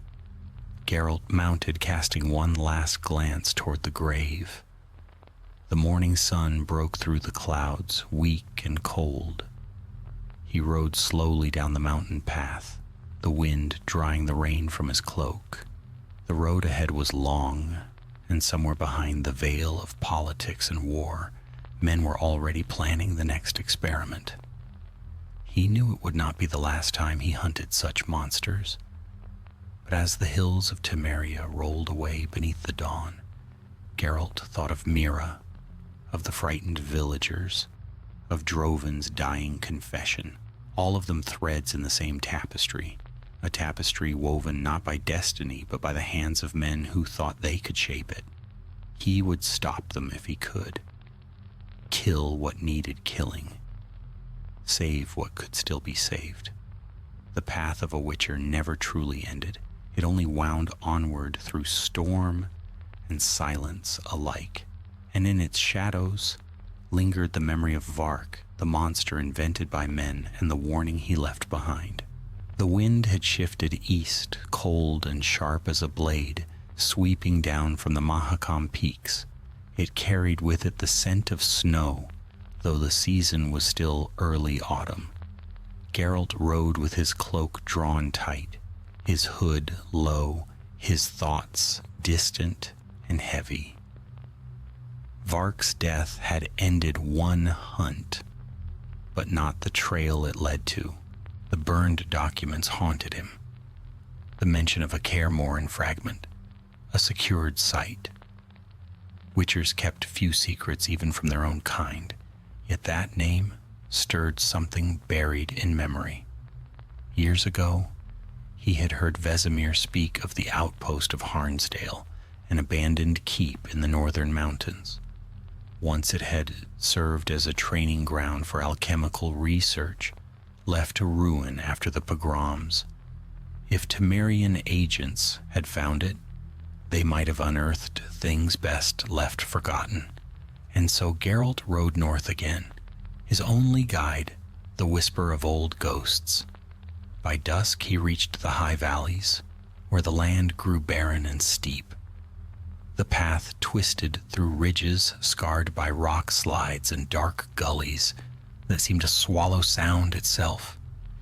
A: Geralt mounted, casting one last glance toward the grave. The morning sun broke through the clouds, weak and cold. He rode slowly down the mountain path, the wind drying the rain from his cloak. The road ahead was long, and somewhere behind the veil of politics and war, men were already planning the next experiment. He knew it would not be the last time he hunted such monsters. But as the hills of Temeria rolled away beneath the dawn, Geralt thought of Mira, of the frightened villagers, of Drovin's dying confession, all of them threads in the same tapestry, a tapestry woven not by destiny but by the hands of men who thought they could shape it. He would stop them if he could, kill what needed killing, save what could still be saved. The path of a Witcher never truly ended. It only wound onward through storm and silence alike, and in its shadows lingered the memory of Vark, the monster invented by men, and the warning he left behind. The wind had shifted east, cold and sharp as a blade, sweeping down from the Mahakam peaks. It carried with it the scent of snow, though the season was still early autumn. Geralt rode with his cloak drawn tight, his hood low, his thoughts distant and heavy. Vark's death had ended one hunt, but not the trail it led to. The burned documents haunted him. The mention of a Kaer Morhen fragment, a secured site. Witchers kept few secrets even from their own kind, yet that name stirred something buried in memory. Years ago, he had heard Vesemir speak of the outpost of Harnsdale, an abandoned keep in the northern mountains. Once it had served as a training ground for alchemical research, left to ruin after the pogroms. If Temerian agents had found it, they might have unearthed things best left forgotten. And so Geralt rode north again, his only guide, the whisper of old ghosts. By dusk he reached the high valleys, where the land grew barren and steep. The path twisted through ridges scarred by rock slides and dark gullies that seemed to swallow sound itself.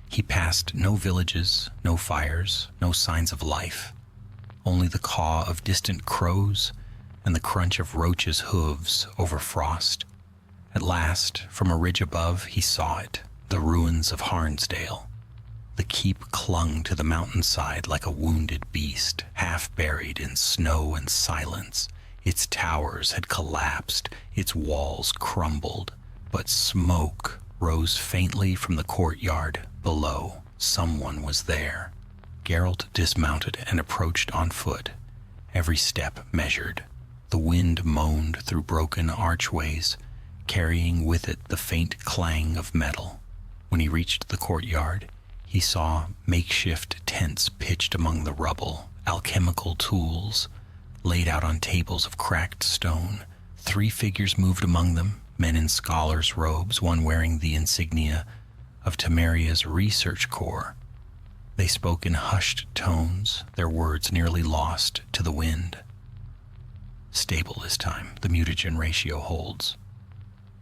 A: He passed no villages, no fires, no signs of life, only the caw of distant crows and the crunch of roaches' hooves over frost. At last, from a ridge above, he saw it, the ruins of Harnsdale. The keep clung to the mountainside like a wounded beast, half buried in snow and silence. Its towers had collapsed, its walls crumbled, but smoke rose faintly from the courtyard below. Someone was there. Geralt dismounted and approached on foot, every step measured. The wind moaned through broken archways, carrying with it the faint clang of metal. When he reached the courtyard, he saw makeshift tents pitched among the rubble, alchemical tools laid out on tables of cracked stone. 3 figures moved among them, men in scholars' robes, one wearing the insignia of Temeria's research corps. They spoke in hushed tones, their words nearly lost to the wind. Stable this time, the mutagen ratio holds.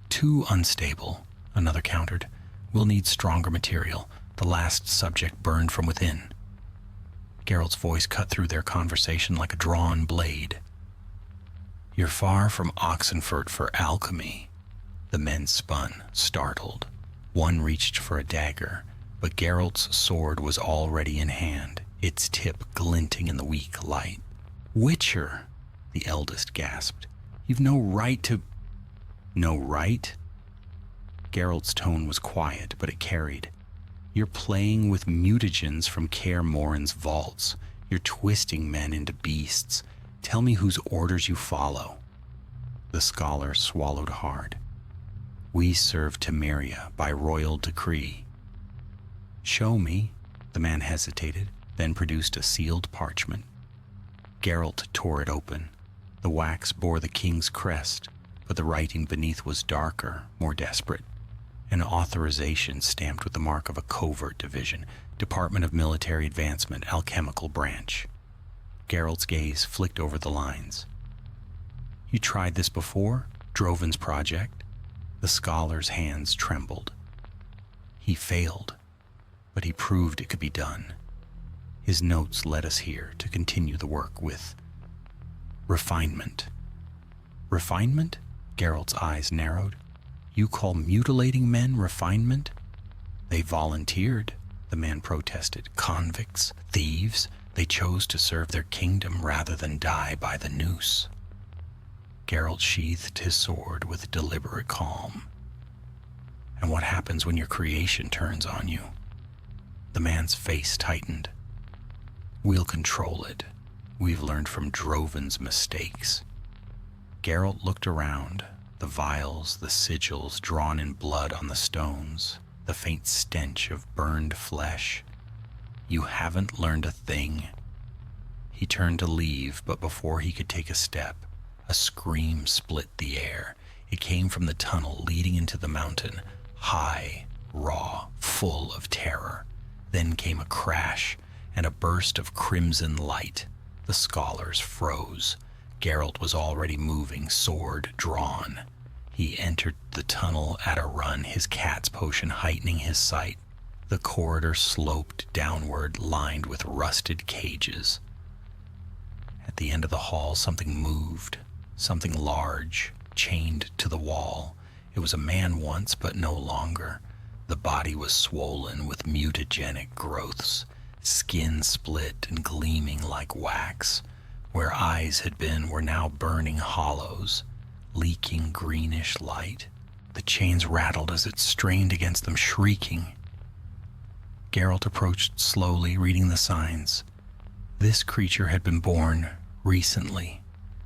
A: Too unstable, another countered. We'll need stronger material. The last subject burned from within. Geralt's voice cut through their conversation like a drawn blade. You're far from Oxenfurt for alchemy. The men spun, startled. One reached for a dagger, but Geralt's sword was already in hand, its tip glinting in the weak light. Witcher, the eldest gasped. You've no right to... No right? Geralt's tone was quiet, but it carried. You're playing with mutagens from Kaer Morhen's vaults. You're twisting men into beasts. Tell me whose orders you follow. The scholar swallowed hard. We serve Temeria by royal decree. Show me. The man hesitated, then produced a sealed parchment. Geralt tore it open. The wax bore the king's crest, but the writing beneath was darker, more desperate. An authorization stamped with the mark of a covert division, Department of Military Advancement, Alchemical Branch. Geralt's gaze flicked over the lines. You tried this before? Drovin's project? The scholar's hands trembled. He failed, but he proved it could be done. His notes led us here to continue the work with refinement. Refinement? Geralt's eyes narrowed. You call mutilating men refinement? They volunteered, the man protested. Convicts, thieves, they chose to serve their kingdom rather than die by the noose. Geralt sheathed his sword with deliberate calm. And what happens when your creation turns on you? The man's face tightened. We'll control it. We've learned from Drovin's mistakes. Geralt looked around. The vials, the sigils drawn in blood on the stones, the faint stench of burned flesh. You haven't learned a thing. He turned to leave, but before he could take a step, a scream split the air. It came from the tunnel leading into the mountain, high, raw, full of terror. Then came a crash and a burst of crimson light. The scholars froze. Geralt was already moving, sword drawn. He entered the tunnel at a run, his cat's potion heightening his sight. The corridor sloped downward, lined with rusted cages. At the end of the hall, something moved, something large, chained to the wall. It was a man once, but no longer. The body was swollen with mutagenic growths, skin split and gleaming like wax. Where eyes had been were now burning hollows, leaking greenish light. The chains rattled as it strained against them, shrieking. Geralt approached slowly, reading the signs. This creature had been born recently,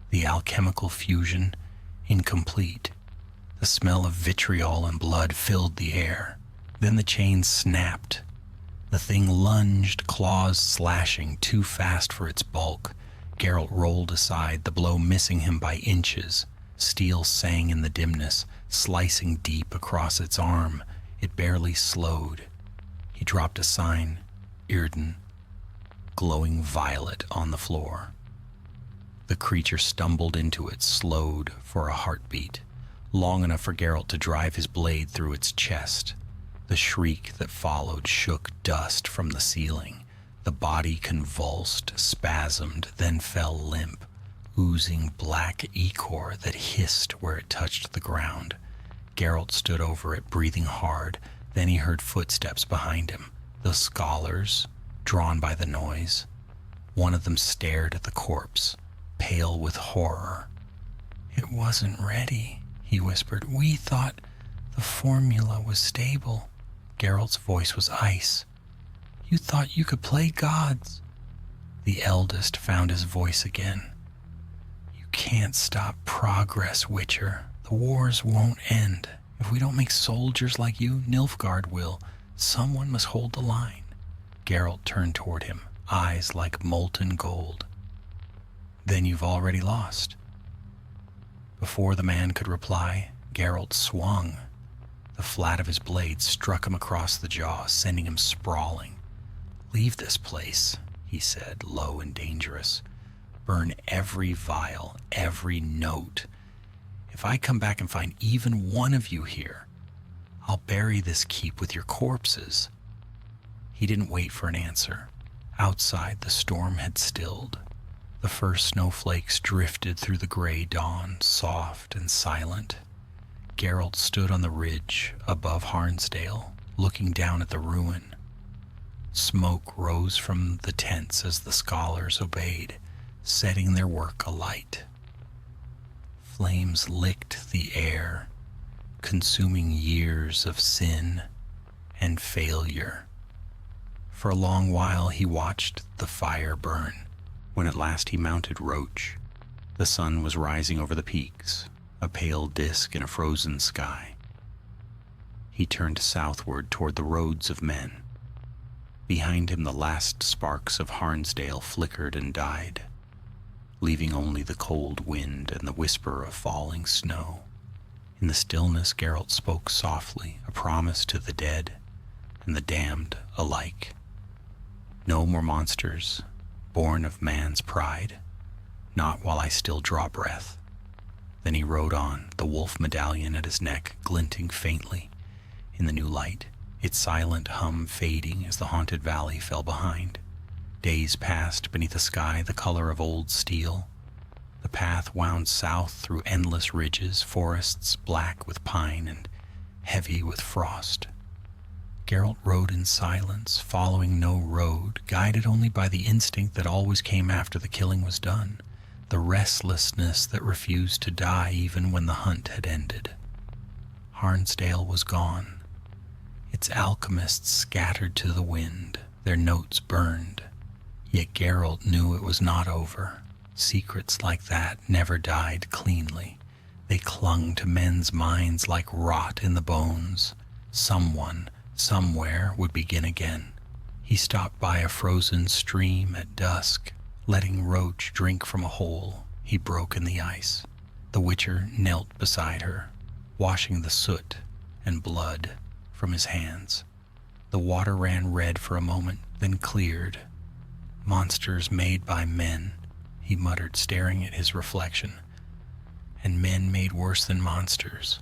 A: the alchemical fusion incomplete. The smell of vitriol and blood filled the air. Then the chains snapped. The thing lunged, claws slashing, too fast for its bulk. Geralt rolled aside, the blow missing him by inches. Steel sang in the dimness, slicing deep across its arm. It barely slowed. He dropped a sign, Irden, glowing violet on the floor. The creature stumbled into it, slowed for a heartbeat, long enough for Geralt to drive his blade through its chest. The shriek that followed shook dust from the ceiling. The body convulsed, spasmed, then fell limp, oozing black ichor that hissed where it touched the ground. Geralt stood over it, breathing hard. Then he heard footsteps behind him, the scholars, drawn by the noise. One of them stared at the corpse, pale with horror. "It wasn't ready," he whispered. "We thought the formula was stable." Geralt's voice was ice. "You thought you could play gods." The eldest found his voice again. "You can't stop progress, Witcher. The wars won't end. If we don't make soldiers like you, Nilfgaard will. Someone must hold the line." Geralt turned toward him, eyes like molten gold. "Then you've already lost." Before the man could reply, Geralt swung. The flat of his blade struck him across the jaw, sending him sprawling. "Leave this place," he said, low and dangerous. "Burn every vial, every note. If I come back and find even one of you here, I'll bury this keep with your corpses." He didn't wait for an answer. Outside, the storm had stilled. The first snowflakes drifted through the gray dawn, soft and silent. Geralt stood on the ridge above Harnsdale, looking down at the ruin. Smoke rose from the tents as the scholars obeyed, setting their work alight. Flames licked the air, consuming years of sin and failure. For a long while he watched the fire burn. When at last he mounted Roach, the sun was rising over the peaks, a pale disk in a frozen sky. He turned southward toward the roads of men. Behind him the last sparks of Harnsdale flickered and died, leaving only the cold wind and the whisper of falling snow. In the stillness, Geralt spoke softly, a promise to the dead and the damned alike. No more monsters, born of man's pride, not while I still draw breath. Then he rode on, the wolf medallion at his neck glinting faintly in the new light, its silent hum fading as the haunted valley fell behind. Days passed beneath a sky the color of old steel. The path wound south through endless ridges, forests black with pine and heavy with frost. Geralt rode in silence, following no road, guided only by the instinct that always came after the killing was done, the restlessness that refused to die even when the hunt had ended. Harnsdale was gone. Its alchemists scattered to the wind, their notes burned. Yet Geralt knew it was not over. Secrets like that never died cleanly. They clung to men's minds like rot in the bones. Someone, somewhere, would begin again. He stopped by a frozen stream at dusk, letting Roach drink from a hole he broke in the ice. The Witcher knelt beside her, washing the soot and blood from his hands. The water ran red for a moment, then cleared. "Monsters made by men," he muttered, staring at his reflection. "And men made worse than monsters."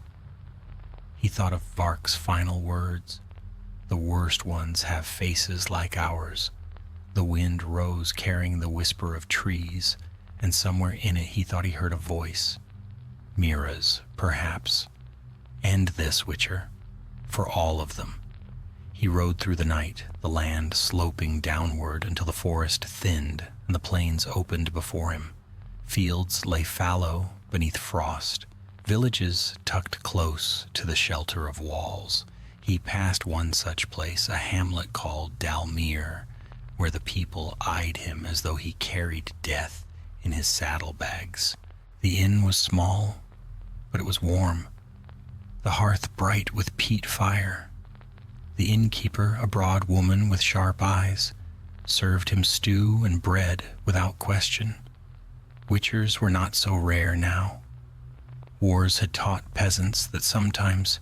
A: He thought of Vark's final words. "The worst ones have faces like ours." The wind rose, carrying the whisper of trees, and somewhere in it he thought he heard a voice. Mira's, perhaps. End this, Witcher. For all of them. He rode through the night, the land sloping downward until the forest thinned and the plains opened before him. Fields lay fallow beneath frost, villages tucked close to the shelter of walls. He passed one such place, a hamlet called Dalmere, where the people eyed him as though he carried death in his saddlebags. The inn was small, but it was warm, the hearth bright with peat fire. The innkeeper, a broad woman with sharp eyes, served him stew and bread without question. Witchers were not so rare now. Wars had taught peasants that sometimes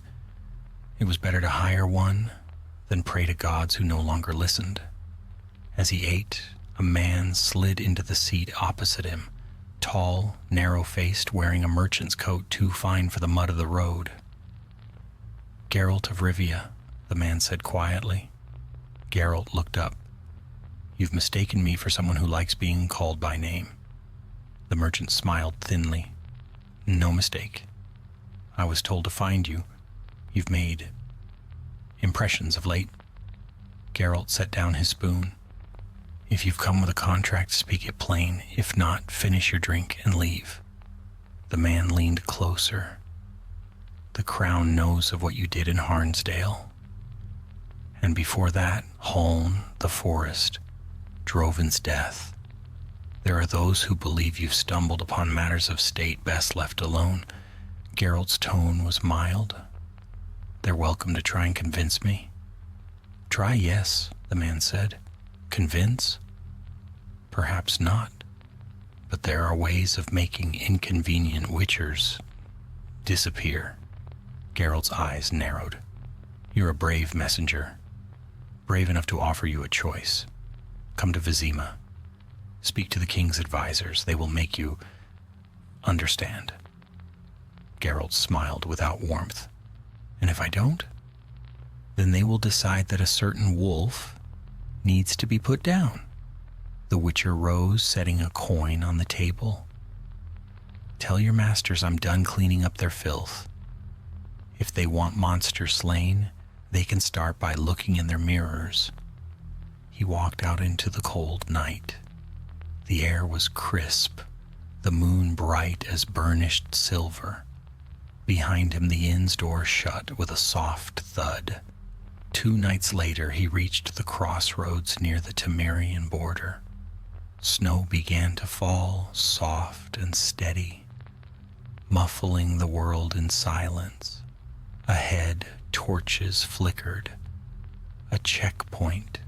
A: it was better to hire one than pray to gods who no longer listened. As he ate, a man slid into the seat opposite him, tall, narrow-faced, wearing a merchant's coat too fine for the mud of the road. "Geralt of Rivia," the man said quietly. Geralt looked up. "You've mistaken me for someone who likes being called by name." The merchant smiled thinly. "No mistake. I was told to find you. You've made impressions of late." Geralt set down his spoon. "If you've come with a contract, speak it plain. If not, finish your drink and leave." The man leaned closer. "The Crown knows of what you did in Harnsdale. And before that, Holm, the forest, Drovin's death. There are those who believe you've stumbled upon matters of state best left alone." Geralt's tone was mild. "They're welcome to try and convince me." "Try, yes," the man said. "Convince? Perhaps not. But there are ways of making inconvenient witchers disappear." Geralt's eyes narrowed. "You're a brave messenger, brave enough to offer you a choice. Come to Vizima. Speak to the king's advisors. They will make you understand." Geralt smiled without warmth. "And if I don't? Then they will decide that a certain wolf needs to be put down." The Witcher rose, setting a coin on the table. "Tell your masters I'm done cleaning up their filth. If they want monsters slain, they can start by looking in their mirrors." He walked out into the cold night. The air was crisp, the moon bright as burnished silver. Behind him the inn's door shut with a soft thud. 2 nights later he reached the crossroads near the Temerian border. Snow began to fall, soft and steady, muffling the world in silence. Ahead, torches flickered. A checkpoint.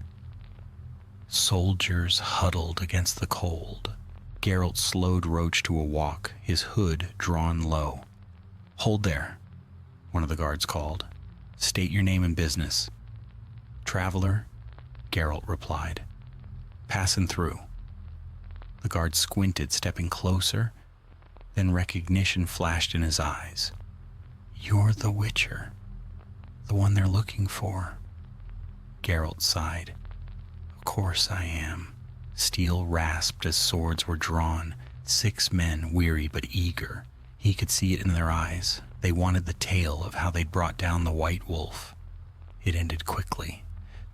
A: Soldiers huddled against the cold. Geralt slowed Roach to a walk, his hood drawn low. "Hold there," one of the guards called. "State your name and business." "Traveler," Geralt replied. "Passing through." The guard squinted, stepping closer. Then recognition flashed in his eyes. "You're the Witcher, the one they're looking for." Geralt sighed. "Of course I am." Steel rasped as swords were drawn. 6 men, weary but eager. He could see it in their eyes. They wanted the tale of how they'd brought down the White Wolf. It ended quickly.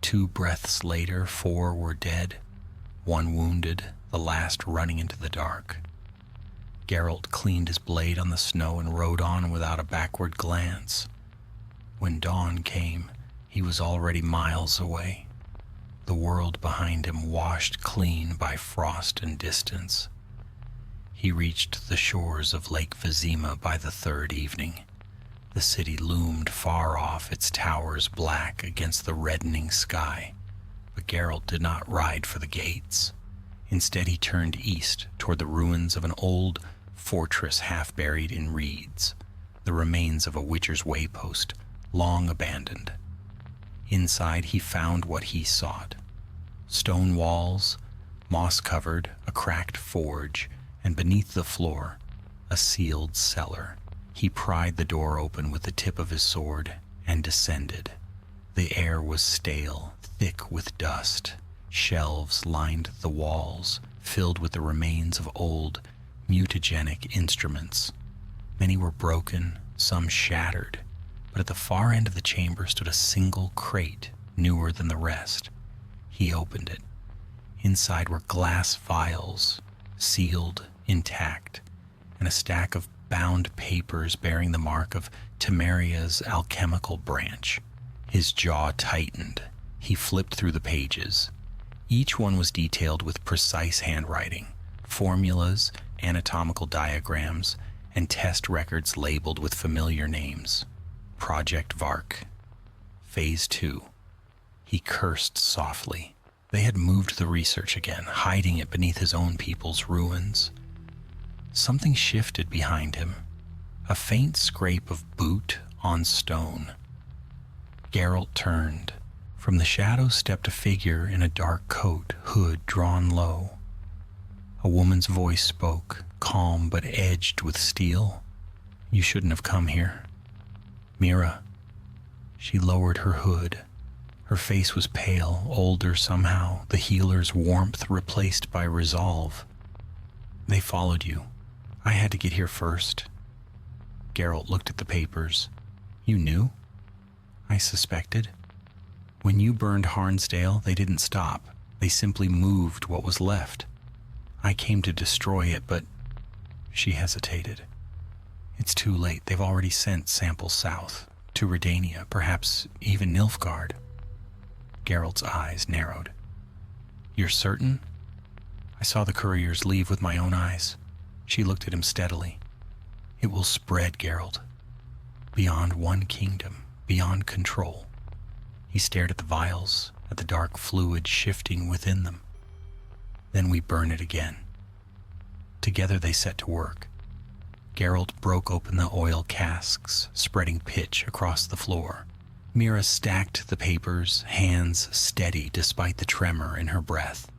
A: 2 breaths later, 4 were dead, 1 wounded, the last running into the dark. Geralt cleaned his blade on the snow and rode on without a backward glance. When dawn came, he was already miles away, the world behind him washed clean by frost and distance. He reached the shores of Lake Vizima by the 3rd evening. The city loomed far off, its towers black against the reddening sky. But Geralt did not ride for the gates. Instead, he turned east toward the ruins of an old fortress half buried in reeds, the remains of a witcher's waypost, long abandoned. Inside, he found what he sought. Stone walls, moss-covered, a cracked forge, and beneath the floor, a sealed cellar. He pried the door open with the tip of his sword and descended. The air was stale, thick with dust. Shelves lined the walls, filled with the remains of old, mutagenic instruments. Many were broken, some shattered, but at the far end of the chamber stood a single crate, newer than the rest. He opened it. Inside were glass vials, sealed, intact, and a stack of bound papers bearing the mark of Temeria's alchemical branch. His jaw tightened. He flipped through the pages. Each one was detailed with precise handwriting, formulas, anatomical diagrams, and test records labeled with familiar names. Project Vark. Phase 2. He cursed softly. They had moved the research again, hiding it beneath his own people's ruins. Something shifted behind him, a faint scrape of boot on stone. Geralt turned. From the shadows stepped a figure in a dark coat, hood drawn low. A woman's voice spoke, calm but edged with steel. "You shouldn't have come here." "Mira." She lowered her hood. Her face was pale, older somehow, the healer's warmth replaced by resolve. "They followed you. I had to get here first." Geralt looked at the papers. "You knew?" "I suspected. When you burned Harnsdale, they didn't stop. They simply moved what was left. I came to destroy it, but..." She hesitated. "It's too late. They've already sent samples south, to Redania, perhaps even Nilfgaard." Geralt's eyes narrowed. "You're certain?" "I saw the couriers leave with my own eyes." She looked at him steadily. "It will spread, Geralt. Beyond one kingdom, beyond control." He stared at the vials, at the dark fluid shifting within them. "Then we burn it again." Together they set to work. Geralt broke open the oil casks, spreading pitch across the floor. Mira stacked the papers, hands steady despite the tremor in her breath.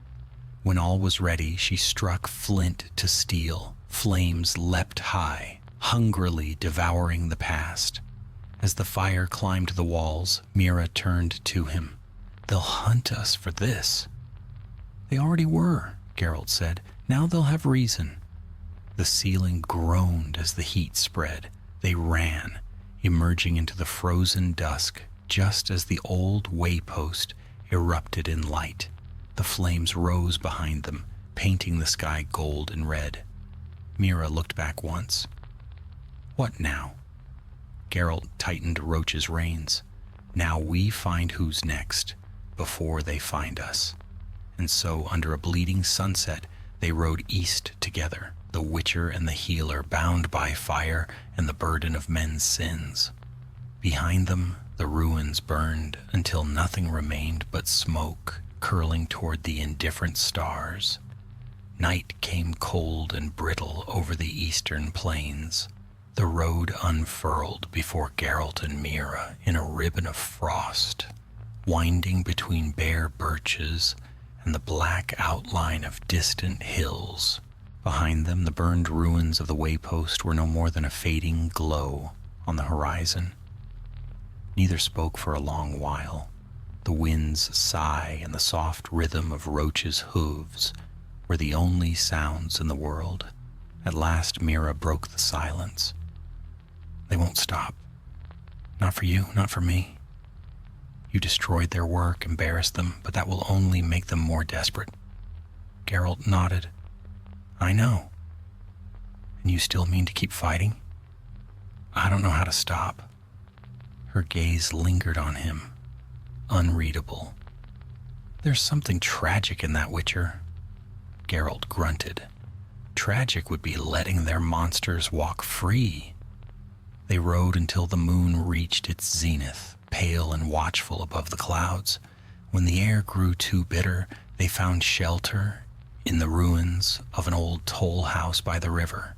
A: When all was ready, she struck flint to steel. Flames leapt high, hungrily devouring the past. As the fire climbed the walls, Mira turned to him. "They'll hunt us for this." "They already were," Geralt said. "Now they'll have reason." The ceiling groaned as the heat spread. They ran, emerging into the frozen dusk just as the old waypost erupted in light. The flames rose behind them, painting the sky gold and red. Mira looked back once. "What now?" Geralt tightened Roach's reins. "Now we find who's next, before they find us." And so, under a bleeding sunset, they rode east together, the Witcher and the healer bound by fire and the burden of men's sins. Behind them, the ruins burned until nothing remained but smoke curling toward the indifferent stars. Night came cold and brittle over the eastern plains. The road unfurled before Geralt and Mira in a ribbon of frost, winding between bare birches and the black outline of distant hills. Behind them, the burned ruins of the waypost were no more than a fading glow on the horizon. Neither spoke for a long while. The wind's sigh and the soft rhythm of Roach's hooves were the only sounds in the world. At last, Mira broke the silence. "They won't stop. Not for you, not for me. You destroyed their work, embarrassed them, but that will only make them more desperate." Geralt nodded. "I know. And you still mean to keep fighting?" "I don't know how to stop." Her gaze lingered on him, unreadable. "There's something tragic in that, Witcher." Geralt grunted. Tragic would be letting their monsters walk free. They rode until the moon reached its zenith, pale and watchful above the clouds. When the air grew too bitter, they found shelter in the ruins of an old toll house by the river.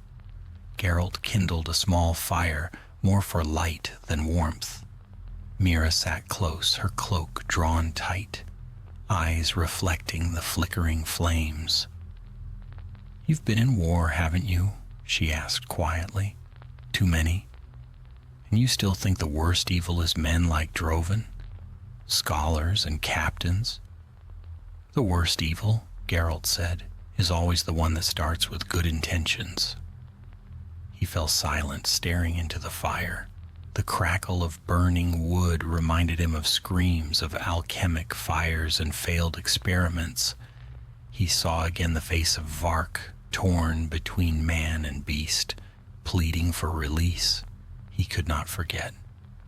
A: Geralt kindled a small fire, more for light than warmth. Mira sat close, her cloak drawn tight, eyes reflecting the flickering flames. "You've been in war, haven't you?" she asked quietly. "Too many? And you still think the worst evil is men like Droven? Scholars and captains?" "The worst evil," Geralt said, "is always the one that starts with good intentions." He fell silent, staring into the fire. The crackle of burning wood reminded him of screams of alchemic fires and failed experiments. He saw again the face of Vark, torn between man and beast, pleading for release. He could not forget.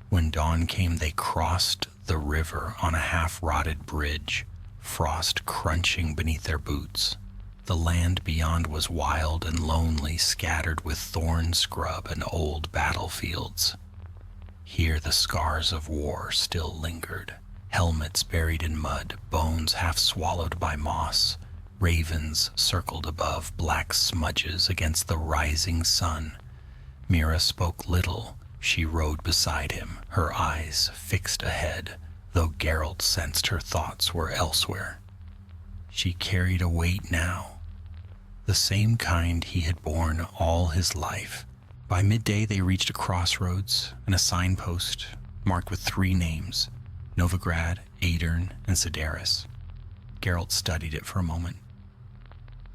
A: When dawn came, they crossed the river on a half-rotted bridge, frost crunching beneath their boots. The land beyond was wild and lonely, scattered with thorn scrub and old battlefields. Here the scars of war still lingered, helmets buried in mud, bones half swallowed by moss. Ravens circled above, black smudges against the rising sun. Mira spoke little. She rode beside him, her eyes fixed ahead, though Geralt sensed her thoughts were elsewhere. She carried a weight now, the same kind he had borne all his life. By midday they reached a crossroads and a signpost marked with 3 names, Novigrad, Aedirn, and Sedaris. Geralt studied it for a moment.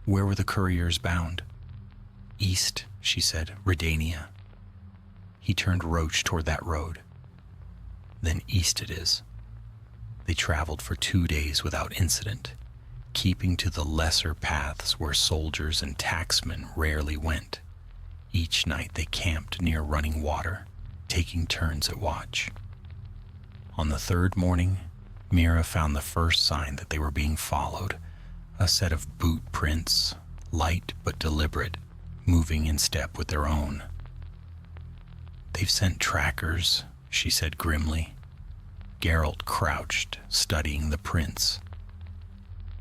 A: Where were the couriers bound? East, she said, Redania. He turned Roach toward that road. Then east it is. They traveled for 2 days without incident, keeping to the lesser paths where soldiers and tacksmen rarely went. Each night they camped near running water, taking turns at watch. On the 3rd morning, Mira found the first sign that they were being followed, a set of boot prints, light but deliberate, moving in step with their own. They've sent trackers, she said grimly. Geralt crouched, studying the prints.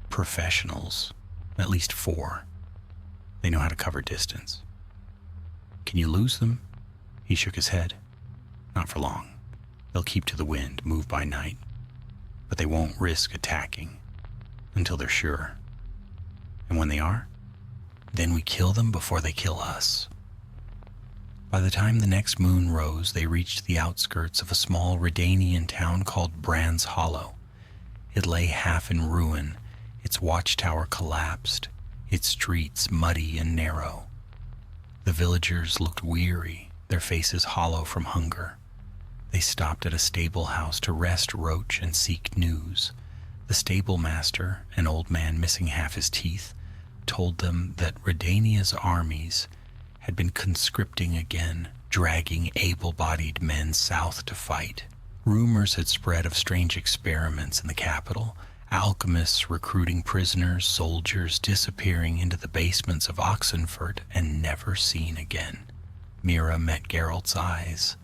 A: Professionals, at least 4. They know how to cover distance. Can you lose them? He shook his head. Not for long. They'll keep to the wind, move by night. But they won't risk attacking until they're sure. And when they are, then we kill them before they kill us. By the time the next moon rose, they reached the outskirts of a small Redanian town called Brand's Hollow. It lay half in ruin, its watchtower collapsed, its streets muddy and narrow. The villagers looked weary, their faces hollow from hunger. They stopped at a stable house to rest Roach and seek news. The stable master, an old man missing half his teeth, told them that Redania's armies had been conscripting again, dragging able-bodied men south to fight. Rumors had spread of strange experiments in the capital, alchemists recruiting prisoners, soldiers disappearing into the basements of Oxenfurt and never seen again. Mira met Geralt's eyes.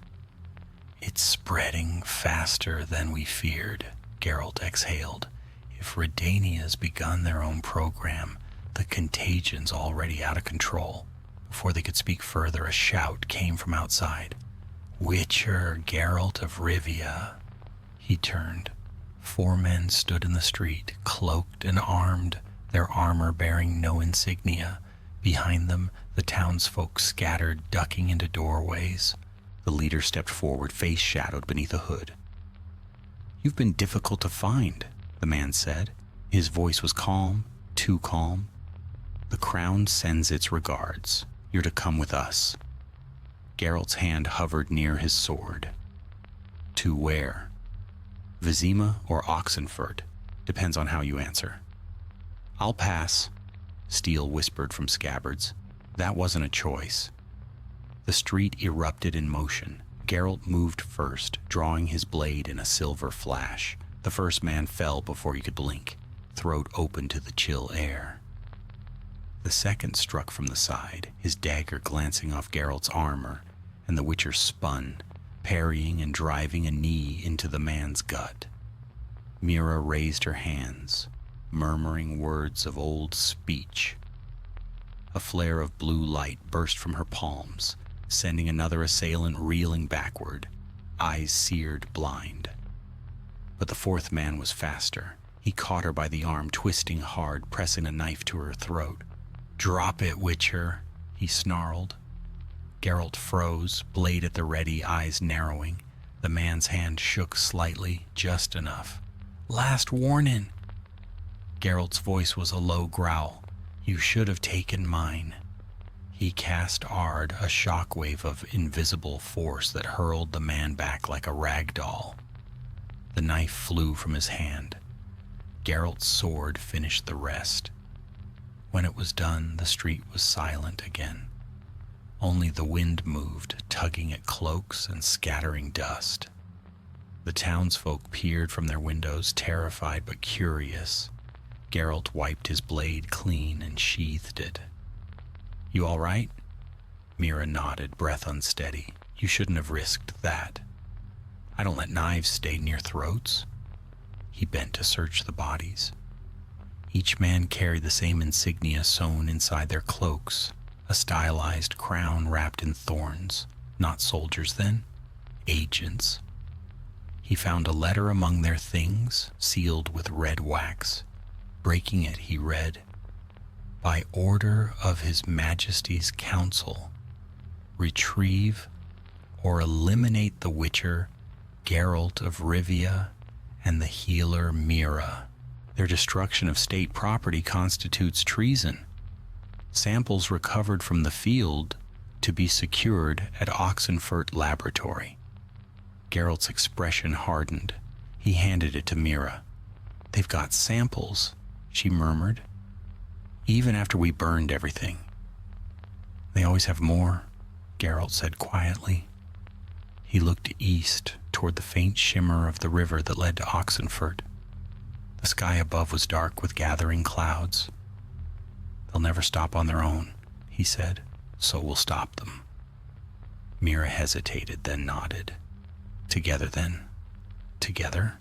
A: It's spreading faster than we feared, Geralt exhaled. If Redania's begun their own program, the contagion's already out of control. Before they could speak further, a shout came from outside. Witcher Geralt of Rivia. He turned. 4 men stood in the street, cloaked and armed, their armor bearing no insignia. Behind them, the townsfolk scattered, ducking into doorways. The leader stepped forward, face shadowed beneath a hood. You've been difficult to find, the man said. His voice was calm, too calm. The crown sends its regards. You're to come with us. Geralt's hand hovered near his sword. To where? Vizima or Oxenfurt? Depends on how you answer. I'll pass, steel whispered from scabbards. That wasn't a choice. The street erupted in motion. Geralt moved first, drawing his blade in a silver flash. The first man fell before he could blink, throat open to the chill air. The second struck from the side, his dagger glancing off Geralt's armor, and the Witcher spun, parrying and driving a knee into the man's gut. Mira raised her hands, murmuring words of old speech. A flare of blue light burst from her palms, sending another assailant reeling backward, eyes seared blind. But the 4th man was faster. He caught her by the arm, twisting hard, pressing a knife to her throat. Drop it, Witcher, he snarled. Geralt froze, blade at the ready, eyes narrowing. The man's hand shook slightly, just enough. Last warning. Geralt's voice was a low growl. You should have taken mine. He cast Ard, a shockwave of invisible force that hurled the man back like a rag doll. The knife flew from his hand. Geralt's sword finished the rest. When it was done, the street was silent again. Only the wind moved, tugging at cloaks and scattering dust. The townsfolk peered from their windows, terrified but curious. Geralt wiped his blade clean and sheathed it. "You all right?" Mira nodded, breath unsteady. "You shouldn't have risked that. I don't let knives stay near throats." He bent to search the bodies. Each man carried the same insignia sewn inside their cloaks, a stylized crown wrapped in thorns. Not soldiers then, agents. He found a letter among their things, sealed with red wax. Breaking it, he read, "By order of His Majesty's Council, retrieve or eliminate the Witcher, Geralt of Rivia, and the healer Mira. Their destruction of state property constitutes treason. Samples recovered from the field to be secured at Oxenfurt Laboratory." Geralt's expression hardened. He handed it to Mira. "They've got samples," she murmured, "even after we burned everything." "They always have more," Geralt said quietly. He looked east toward the faint shimmer of the river that led to Oxenfurt. The sky above was dark with gathering clouds. "They'll never stop on their own," he said, "so we'll stop them." Mira hesitated, then nodded. "Together, then. Together?"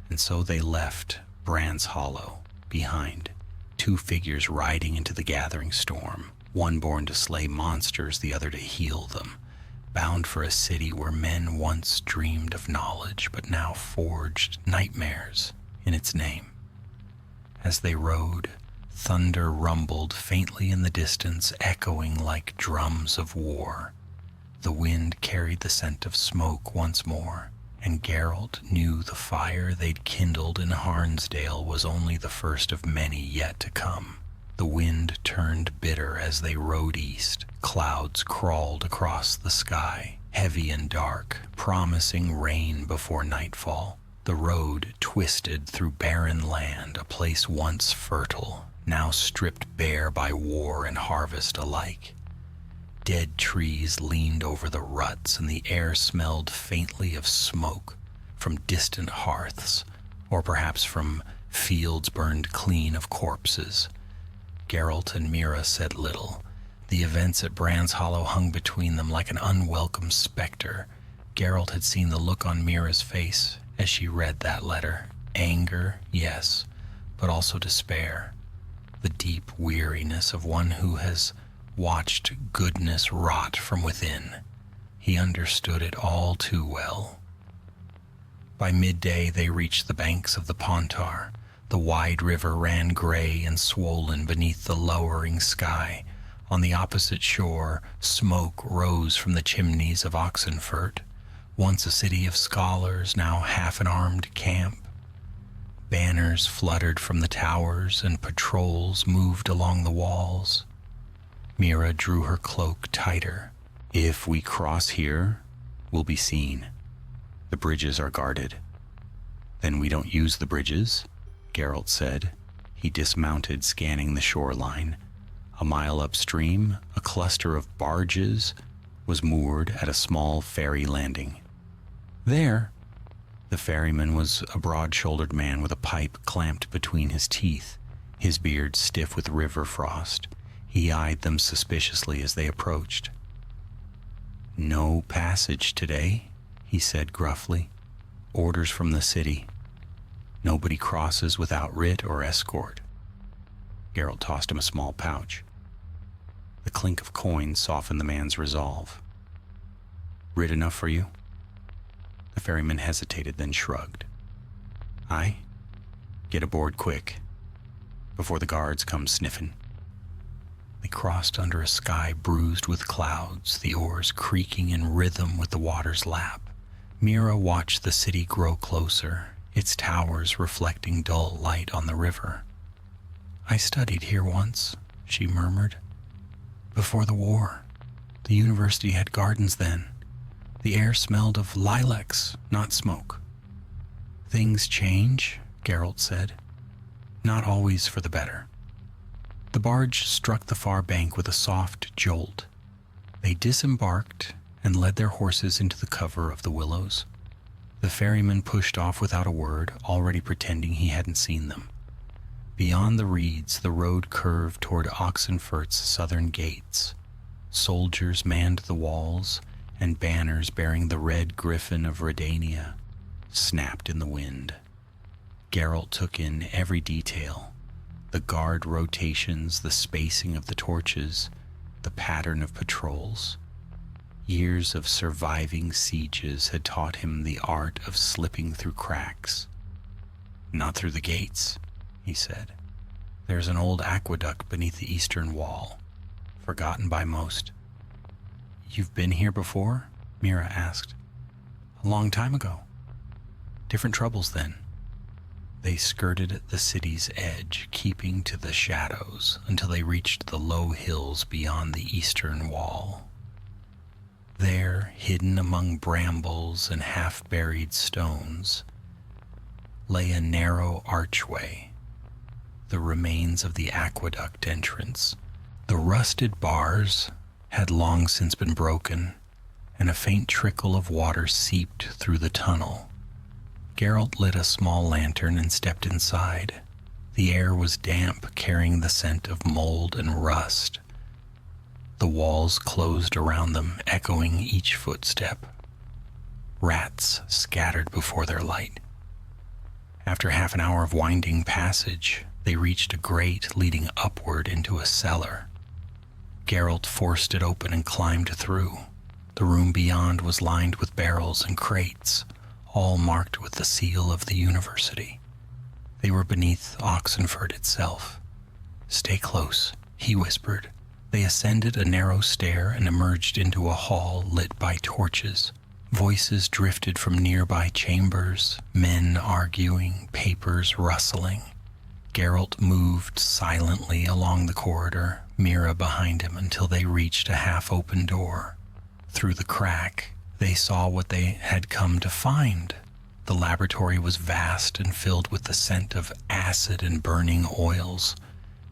A: And so they left Brand's Hollow behind, two figures riding into the gathering storm, one born to slay monsters, the other to heal them, bound for a city where men once dreamed of knowledge but now forged nightmares in its name. As they rode, thunder rumbled faintly in the distance, echoing like drums of war. The wind carried the scent of smoke once more, and Geralt knew the fire they'd kindled in Harnsdale was only the first of many yet to come. The wind turned bitter as they rode east. Clouds crawled across the sky, heavy and dark, promising rain before nightfall. The road twisted through barren land, a place once fertile, now stripped bare by war and harvest alike. Dead trees leaned over the ruts, and the air smelled faintly of smoke from distant hearths, or perhaps from fields burned clean of corpses. Geralt and Mira said little. The events at Brand's Hollow hung between them like an unwelcome specter. Geralt had seen the look on Mira's face as she read that letter. Anger, yes, but also despair. The deep weariness of one who has watched goodness rot from within. He understood it all too well. By midday they reached the banks of the Pontar. The wide river ran gray and swollen beneath the lowering sky. On the opposite shore, smoke rose from the chimneys of Oxenfurt, once a city of scholars, now half an armed camp. Banners fluttered from the towers, and patrols moved along the walls. Mira drew her cloak tighter. "If we cross here, we'll be seen. The bridges are guarded." "Then we don't use the bridges," Geralt said. He dismounted, scanning the shoreline. A mile upstream, a cluster of barges was moored at a small ferry landing. "There." The ferryman was a broad-shouldered man with a pipe clamped between his teeth, his beard stiff with river frost. He eyed them suspiciously as they approached. "No passage today," he said gruffly. "Orders from the city. Nobody crosses without writ or escort." Geralt tossed him a small pouch. The clink of coins softened the man's resolve. "Writ enough for you?" The ferryman hesitated, then shrugged. "Aye? Get aboard quick, before the guards come sniffing." They crossed under a sky bruised with clouds, the oars creaking in rhythm with the water's lap. Mira watched the city grow closer, its towers reflecting dull light on the river. "I studied here once," she murmured. "Before the war. The university had gardens then. The air smelled of lilacs, not smoke." "Things change," Geralt said. "Not always for the better." The barge struck the far bank with a soft jolt. They disembarked and led their horses into the cover of the willows. The ferryman pushed off without a word, already pretending he hadn't seen them. Beyond the reeds, the road curved toward Oxenfurt's southern gates. Soldiers manned the walls, and banners bearing the red griffin of Redania snapped in the wind. Geralt took in every detail: the guard rotations, the spacing of the torches, the pattern of patrols. Years of surviving sieges had taught him the art of slipping through cracks. "Not through the gates," he said. "There's an old aqueduct beneath the eastern wall, forgotten by most." "You've been here before?" Mira asked. "A long time ago. Different troubles then." They skirted the city's edge, keeping to the shadows until they reached the low hills beyond the eastern wall. There, hidden among brambles and half-buried stones, lay a narrow archway, the remains of the aqueduct entrance. The rusted bars had long since been broken, and a faint trickle of water seeped through the tunnel. Geralt lit a small lantern and stepped inside. The air was damp, carrying the scent of mold and rust. The walls closed around them, echoing each footstep. Rats scattered before their light. After half an hour of winding passage, they reached a grate leading upward into a cellar. Geralt forced it open and climbed through. The room beyond was lined with barrels and crates, all marked with the seal of the university. They were beneath Oxenfurt itself. "Stay close," he whispered. They ascended a narrow stair and emerged into a hall lit by torches. Voices drifted from nearby chambers, men arguing, papers rustling. Geralt moved silently along the corridor, Mira behind him, until they reached a half-open door. Through the crack, they saw what they had come to find. The laboratory was vast and filled with the scent of acid and burning oils.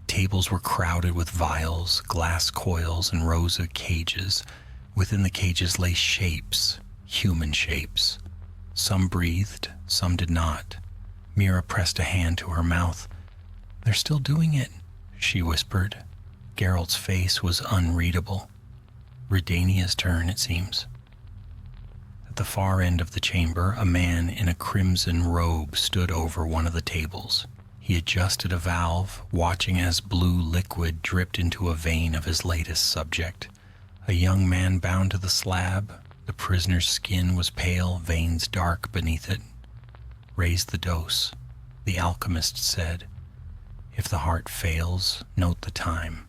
A: Tables were crowded with vials, glass coils, and rows of cages. Within the cages lay shapes, human shapes. Some breathed, some did not. Mira pressed a hand to her mouth. "They're still doing it," she whispered. Geralt's face was unreadable. Redania's turn, it seems. At the far end of the chamber, a man in a crimson robe stood over one of the tables. He adjusted a valve, watching as blue liquid dripped into a vein of his latest subject. A young man bound to the slab. The prisoner's skin was pale, veins dark beneath it. "Raise the dose," the alchemist said. "If the heart fails, note the time."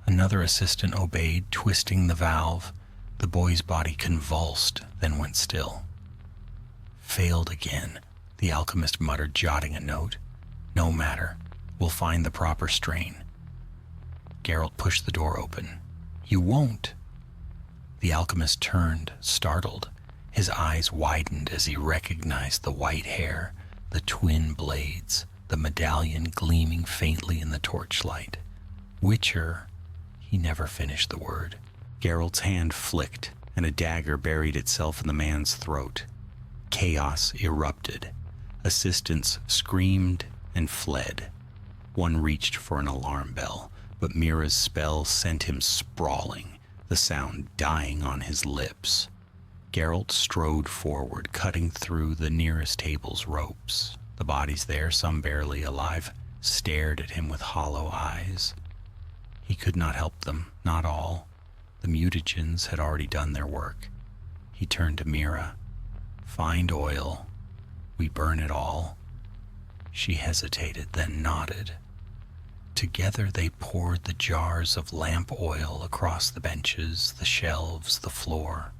A: Another assistant obeyed, twisting the valve. The boy's body convulsed, then went still. "Failed again," the alchemist muttered, jotting a note. "No matter. We'll find the proper strain." Geralt pushed the door open. "You won't." The alchemist turned, startled. His eyes widened as he recognized the white hair, the twin blades, the medallion gleaming faintly in the torchlight. "Witcher," he never finished the word. Geralt's hand flicked, and a dagger buried itself in the man's throat. Chaos erupted. Assistants screamed and fled. One reached for an alarm bell, but Mira's spell sent him sprawling, the sound dying on his lips. Geralt strode forward, cutting through the nearest table's ropes. The bodies there, some barely alive, stared at him with hollow eyes. He could not help them, not all. The mutagens had already done their work. He turned to Mira. "Find oil. We burn it all." She hesitated, then nodded. Together they poured the jars of lamp oil across the benches, the shelves, the floor.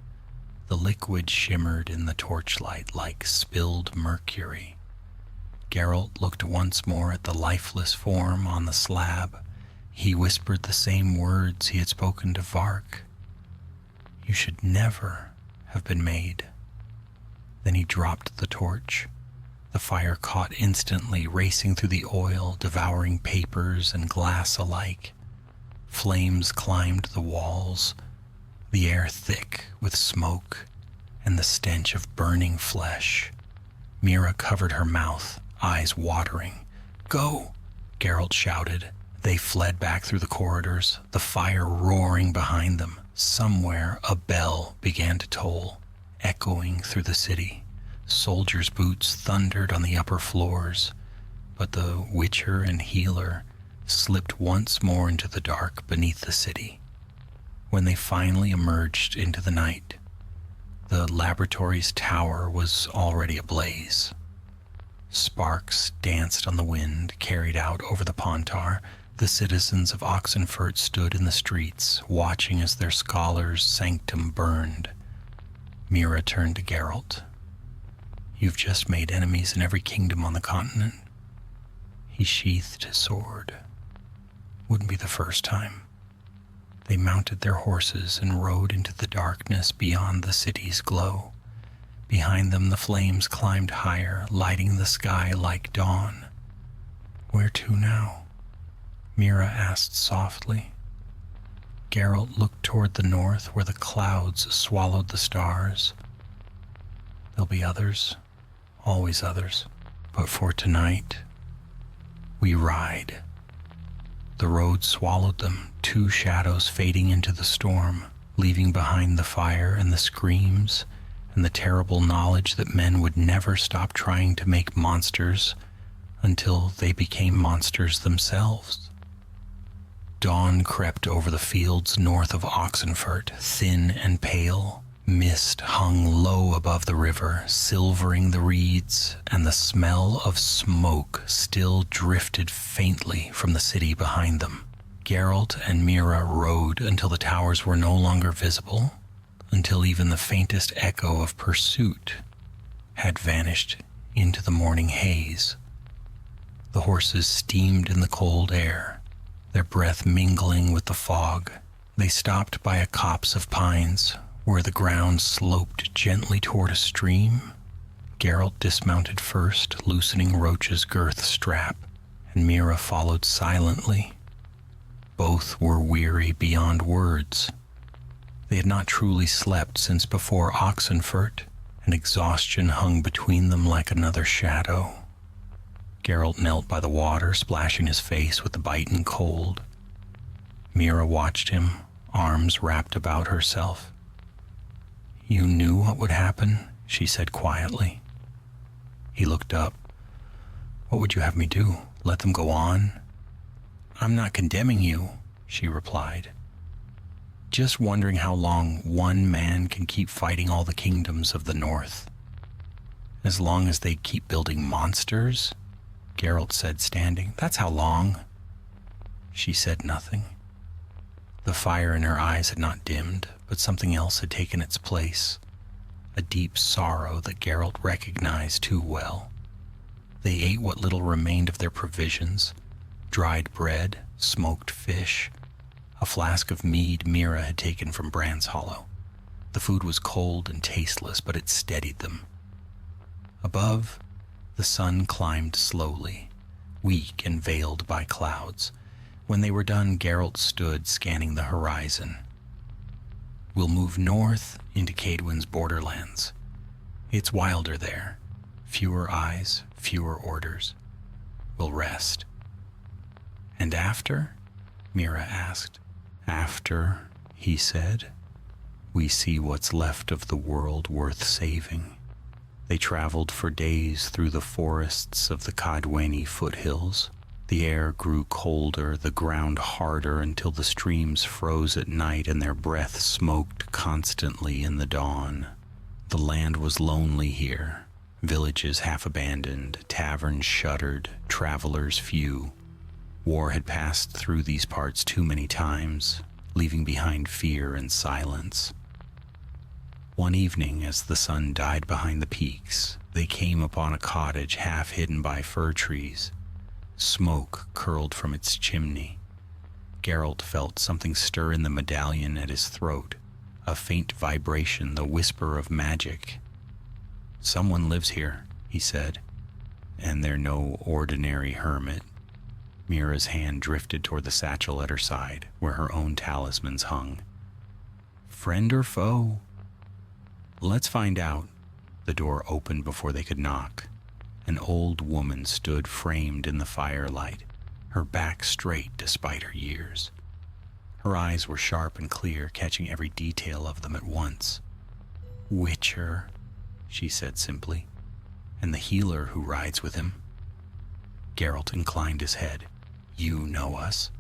A: The liquid shimmered in the torchlight like spilled mercury. Geralt looked once more at the lifeless form on the slab. He whispered the same words he had spoken to Vark. "You should never have been made." Then he dropped the torch. The fire caught instantly, racing through the oil, devouring papers and glass alike. Flames climbed the walls, the air thick with smoke and the stench of burning flesh. Mira covered her mouth, eyes watering. "Go!" Geralt shouted. They fled back through the corridors, the fire roaring behind them. Somewhere a bell began to toll, echoing through the city. Soldiers' boots thundered on the upper floors, but the Witcher and Healer slipped once more into the dark beneath the city. When they finally emerged into the night, the laboratory's tower was already ablaze. Sparks danced on the wind, carried out over the Pontar. The citizens of Oxenfurt stood in the streets, watching as their scholar's sanctum burned. Mira turned to Geralt. "You've just made enemies in every kingdom on the continent." He sheathed his sword. "Wouldn't be the first time." They mounted their horses and rode into the darkness beyond the city's glow. Behind them the flames climbed higher, lighting the sky like dawn. "Where to now?" Mira asked softly. Geralt looked toward the north where the clouds swallowed the stars. "There'll be others, always others, but for tonight, we ride." The road swallowed them, two shadows fading into the storm, leaving behind the fire and the screams and the terrible knowledge that men would never stop trying to make monsters until they became monsters themselves. Dawn crept over the fields north of Oxenfurt, thin and pale. Mist hung low above the river, silvering the reeds, and the smell of smoke still drifted faintly from the city behind them. Geralt and Mira rode until the towers were no longer visible, until even the faintest echo of pursuit had vanished into the morning haze. The horses steamed in the cold air, their breath mingling with the fog. They stopped by a copse of pines, where the ground sloped gently toward a stream. Geralt dismounted first, loosening Roach's girth strap, and Mira followed silently. Both were weary beyond words. They had not truly slept since before Oxenfurt, and exhaustion hung between them like another shadow. Geralt knelt by the water, splashing his face with the biting cold. Mira watched him, arms wrapped about herself. "You knew what would happen," she said quietly. He looked up. "What would you have me do? Let them go on?" "I'm not condemning you," she replied. "Just wondering how long one man can keep fighting all the kingdoms of the north." "As long as they keep building monsters?" Geralt said, standing. "That's how long." She said nothing. The fire in her eyes had not dimmed, but something else had taken its place, a deep sorrow that Geralt recognized too well. They ate what little remained of their provisions, dried bread, smoked fish, a flask of mead Mira had taken from Brand's Hollow. The food was cold and tasteless, but it steadied them. Above, the sun climbed slowly, weak and veiled by clouds. When they were done, Geralt stood scanning the horizon. "We'll move north into Cadwyn's borderlands. It's wilder there. Fewer eyes, fewer orders. We'll rest." "And after?" Mira asked. "After," he said, "we see what's left of the world worth saving." They traveled for days through the forests of the Cadweni foothills. The air grew colder, the ground harder, until the streams froze at night and their breath smoked constantly in the dawn. The land was lonely here, villages half abandoned, taverns shuttered, travelers few. War had passed through these parts too many times, leaving behind fear and silence. One evening, as the sun died behind the peaks, they came upon a cottage half hidden by fir trees. Smoke curled from its chimney. Geralt felt something stir in the medallion at his throat, a faint vibration, the whisper of magic. "Someone lives here," he said. And they're no ordinary hermit. Mira's hand drifted toward the satchel at her side, where her own talismans hung. Friend or foe? Let's find out. The door opened before they could knock. An old woman stood framed in the firelight, her back straight despite her years. Her eyes were sharp and clear, catching every detail of them at once. Witcher, she said simply, and the healer who rides with him. Geralt inclined his head. You know us.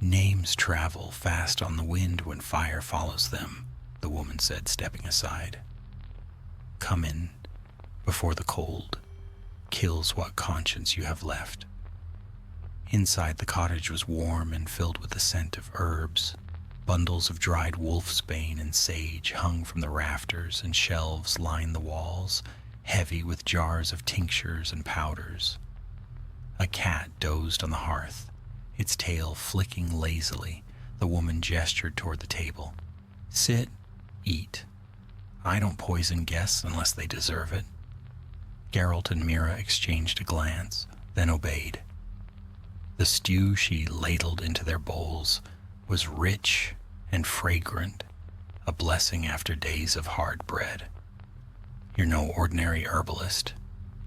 A: Names travel fast on the wind when fire follows them, the woman said, stepping aside. Come in before the cold kills what conscience you have left. Inside, the cottage was warm and filled with the scent of herbs. Bundles of dried wolfsbane and sage hung from the rafters, and shelves lined the walls, heavy with jars of tinctures and powders. A cat dozed on the hearth, its tail flicking lazily. The woman gestured toward the table. Sit, eat. I don't poison guests unless they deserve it. Geralt and Mira exchanged a glance, then obeyed. The stew she ladled into their bowls was rich and fragrant, a blessing after days of hard bread. You're no ordinary herbalist,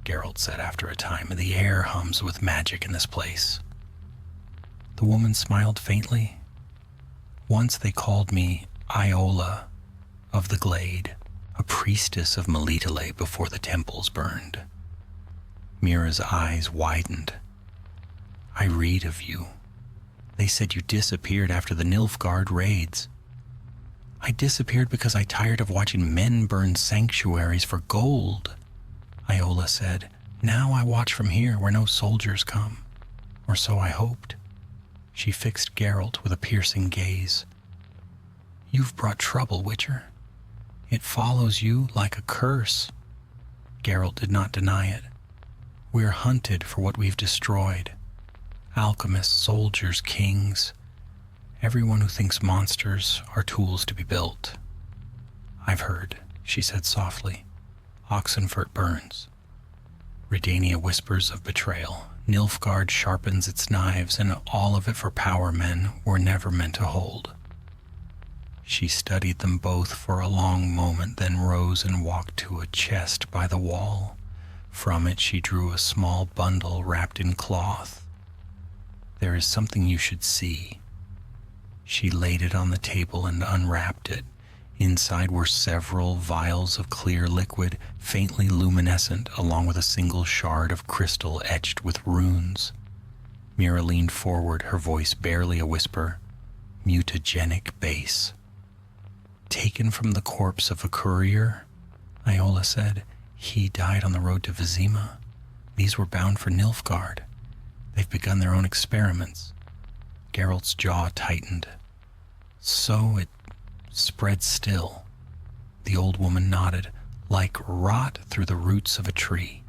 A: Geralt said after a time. The air hums with magic in this place. The woman smiled faintly. Once they called me Iola of the Glade, a priestess of Melitele before the temples burned. Mira's eyes widened. I read of you. They said you disappeared after the Nilfgaard raids. I disappeared because I tired of watching men burn sanctuaries for gold, Iola said. Now I watch from here where no soldiers come. Or so I hoped. She fixed Geralt with a piercing gaze. You've brought trouble, Witcher. It follows you like a curse. Geralt did not deny it. We're hunted for what we've destroyed. Alchemists, soldiers, kings. Everyone who thinks monsters are tools to be built. I've heard, she said softly. Oxenfurt burns. Redania whispers of betrayal. Nilfgaard sharpens its knives, and all of it for power men were never meant to hold. She studied them both for a long moment, then rose and walked to a chest by the wall. From it she drew a small bundle wrapped in cloth. There is something you should see. She laid it on the table and unwrapped it. Inside were several vials of clear liquid, faintly luminescent, along with a single shard of crystal etched with runes. Mira leaned forward, her voice barely a whisper. Mutagenic base. Taken from the corpse of a courier, Iola said. He died on the road to Vizima. These were bound for Nilfgaard. They've begun their own experiments. Geralt's jaw tightened. So it spread still. The old woman nodded, like rot through the roots of a tree.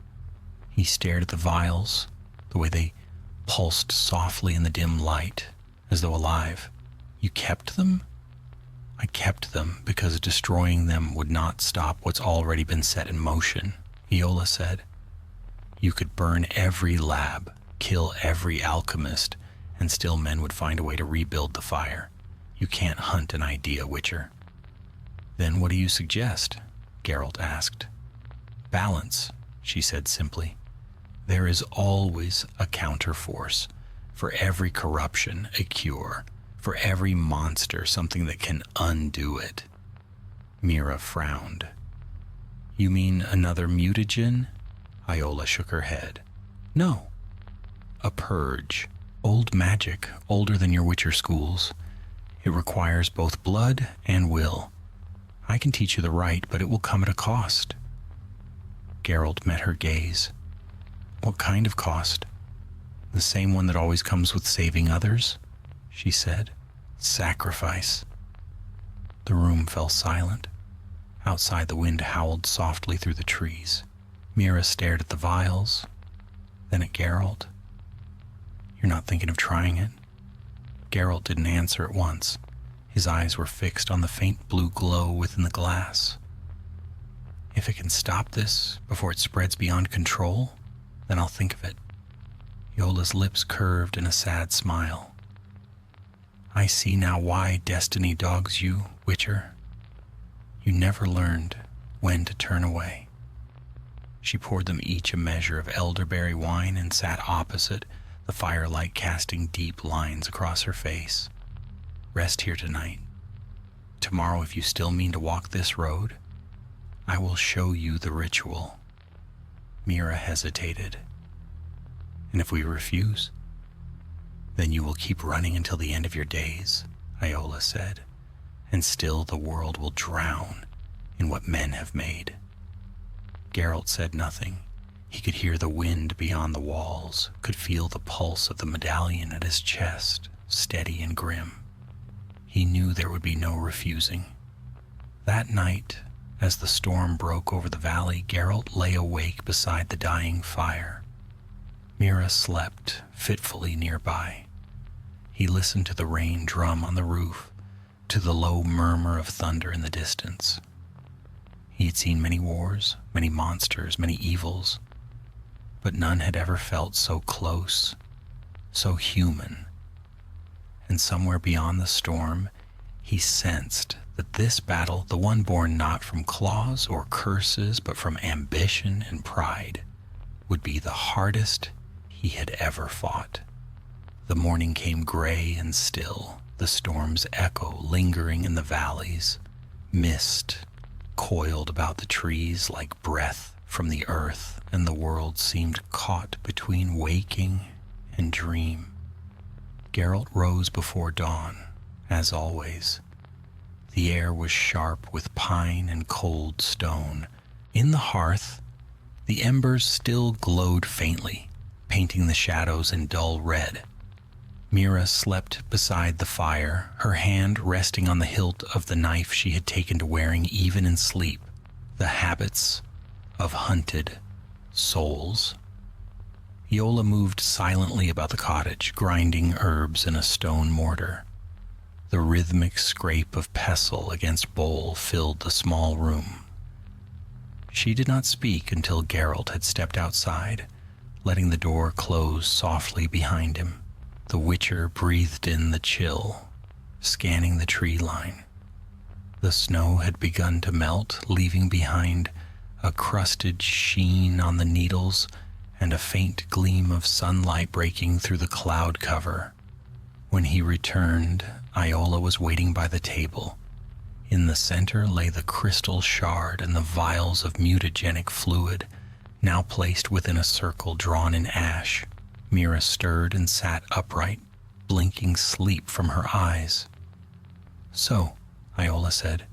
A: He stared at the vials, the way they pulsed softly in the dim light, as though alive. You kept them? I kept them because destroying them would not stop what's already been set in motion, Iola said. You could burn every lab, kill every alchemist, and still men would find a way to rebuild the fire. You can't hunt an idea, Witcher. Then what do you suggest? Geralt asked. Balance, she said simply. There is always a counterforce. For every corruption, a cure. For every monster, something that can undo it. Mira frowned. You mean another mutagen? Iola shook her head. No. A purge. Old magic, older than your Witcher schools. It requires both blood and will. I can teach you the right, but it will come at a cost. Geralt met her gaze. What kind of cost? The same one that always comes with saving others? She said. Sacrifice. The room fell silent. Outside, the wind howled softly through the trees. Mira stared at the vials, then at Geralt. You're not thinking of trying it? Geralt didn't answer at once. His eyes were fixed on the faint blue glow within the glass. If it can stop this before it spreads beyond control, then I'll think of it. Iola's lips curved in a sad smile. I see now why destiny dogs you, Witcher. You never learned when to turn away. She poured them each a measure of elderberry wine and sat opposite, the firelight casting deep lines across her face. Rest here tonight. Tomorrow, if you still mean to walk this road, I will show you the ritual. Mira hesitated. And if we refuse, then you will keep running until the end of your days, Iola said, and still the world will drown in what men have made. Geralt said nothing. He could hear the wind beyond the walls, could feel the pulse of the medallion at his chest, steady and grim. He knew there would be no refusing. That night, as the storm broke over the valley, Geralt lay awake beside the dying fire. Mira slept fitfully nearby. He listened to the rain drum on the roof, to the low murmur of thunder in the distance. He had seen many wars, many monsters, many evils, but none had ever felt so close, so human. And somewhere beyond the storm, he sensed that this battle, the one born not from claws or curses, but from ambition and pride, would be the hardest he had ever fought. The morning came gray and still, the storm's echo lingering in the valleys, mist coiled about the trees like breath from the earth, and the world seemed caught between waking and dream. Geralt rose before dawn, as always. The air was sharp with pine and cold stone. In the hearth, the embers still glowed faintly, painting the shadows in dull red. Mira slept beside the fire, her hand resting on the hilt of the knife she had taken to wearing even in sleep, the habits of hunted souls. Iola moved silently about the cottage, grinding herbs in a stone mortar. The rhythmic scrape of pestle against bowl filled the small room. She did not speak until Geralt had stepped outside, letting the door close softly behind him. The Witcher breathed in the chill, scanning the tree line. The snow had begun to melt, leaving behind a crusted sheen on the needles and a faint gleam of sunlight breaking through the cloud cover. When he returned, Iola was waiting by the table. In the center lay the crystal shard and the vials of mutagenic fluid, now placed within a circle drawn in ash. Mira stirred and sat upright, blinking sleep from her eyes. So, Iola said,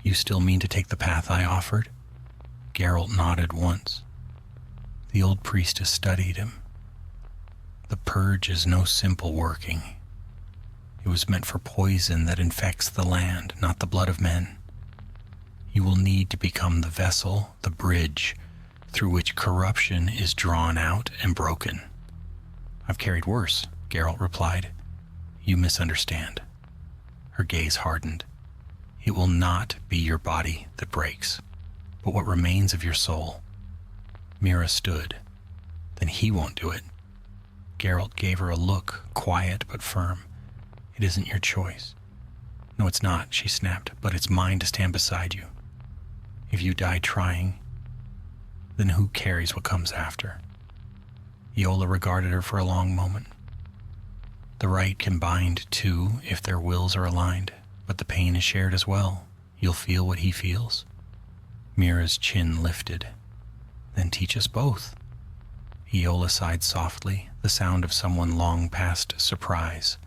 A: you still mean to take the path I offered? Geralt nodded once. The old priestess studied him. The purge is no simple working. It was meant for poison that infects the land, not the blood of men. You will need to become the vessel, the bridge, through which corruption is drawn out and broken. I've carried worse, Geralt replied. You misunderstand. Her gaze hardened. It will not be your body that breaks, but what remains of your soul. Mira stood. Then he won't do it. Geralt gave her a look, quiet but firm. It isn't your choice. No, it's not, she snapped, but it's mine to stand beside you. If you die trying, then who carries what comes after? Iola regarded her for a long moment. The right can bind two if their wills are aligned, but the pain is shared as well. You'll feel what he feels. Mira's chin lifted. Then teach us both. Iola sighed softly, the sound of someone long past surprise.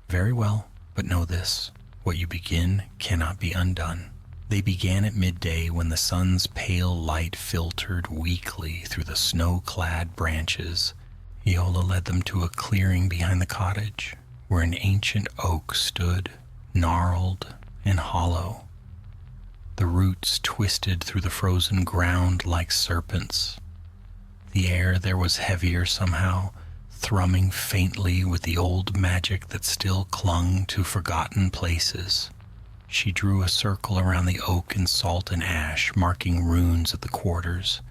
A: Very well, but know this. What you begin cannot be undone. They began at midday when the sun's pale light filtered weakly through the snow-clad branches. Iola led them to a clearing behind the cottage, where an ancient oak stood, gnarled and hollow. The roots twisted through the frozen ground like serpents. The air there was heavier somehow, thrumming faintly with the old magic that still clung to forgotten places. She drew a circle around the oak in salt and ash, marking runes at the quarters.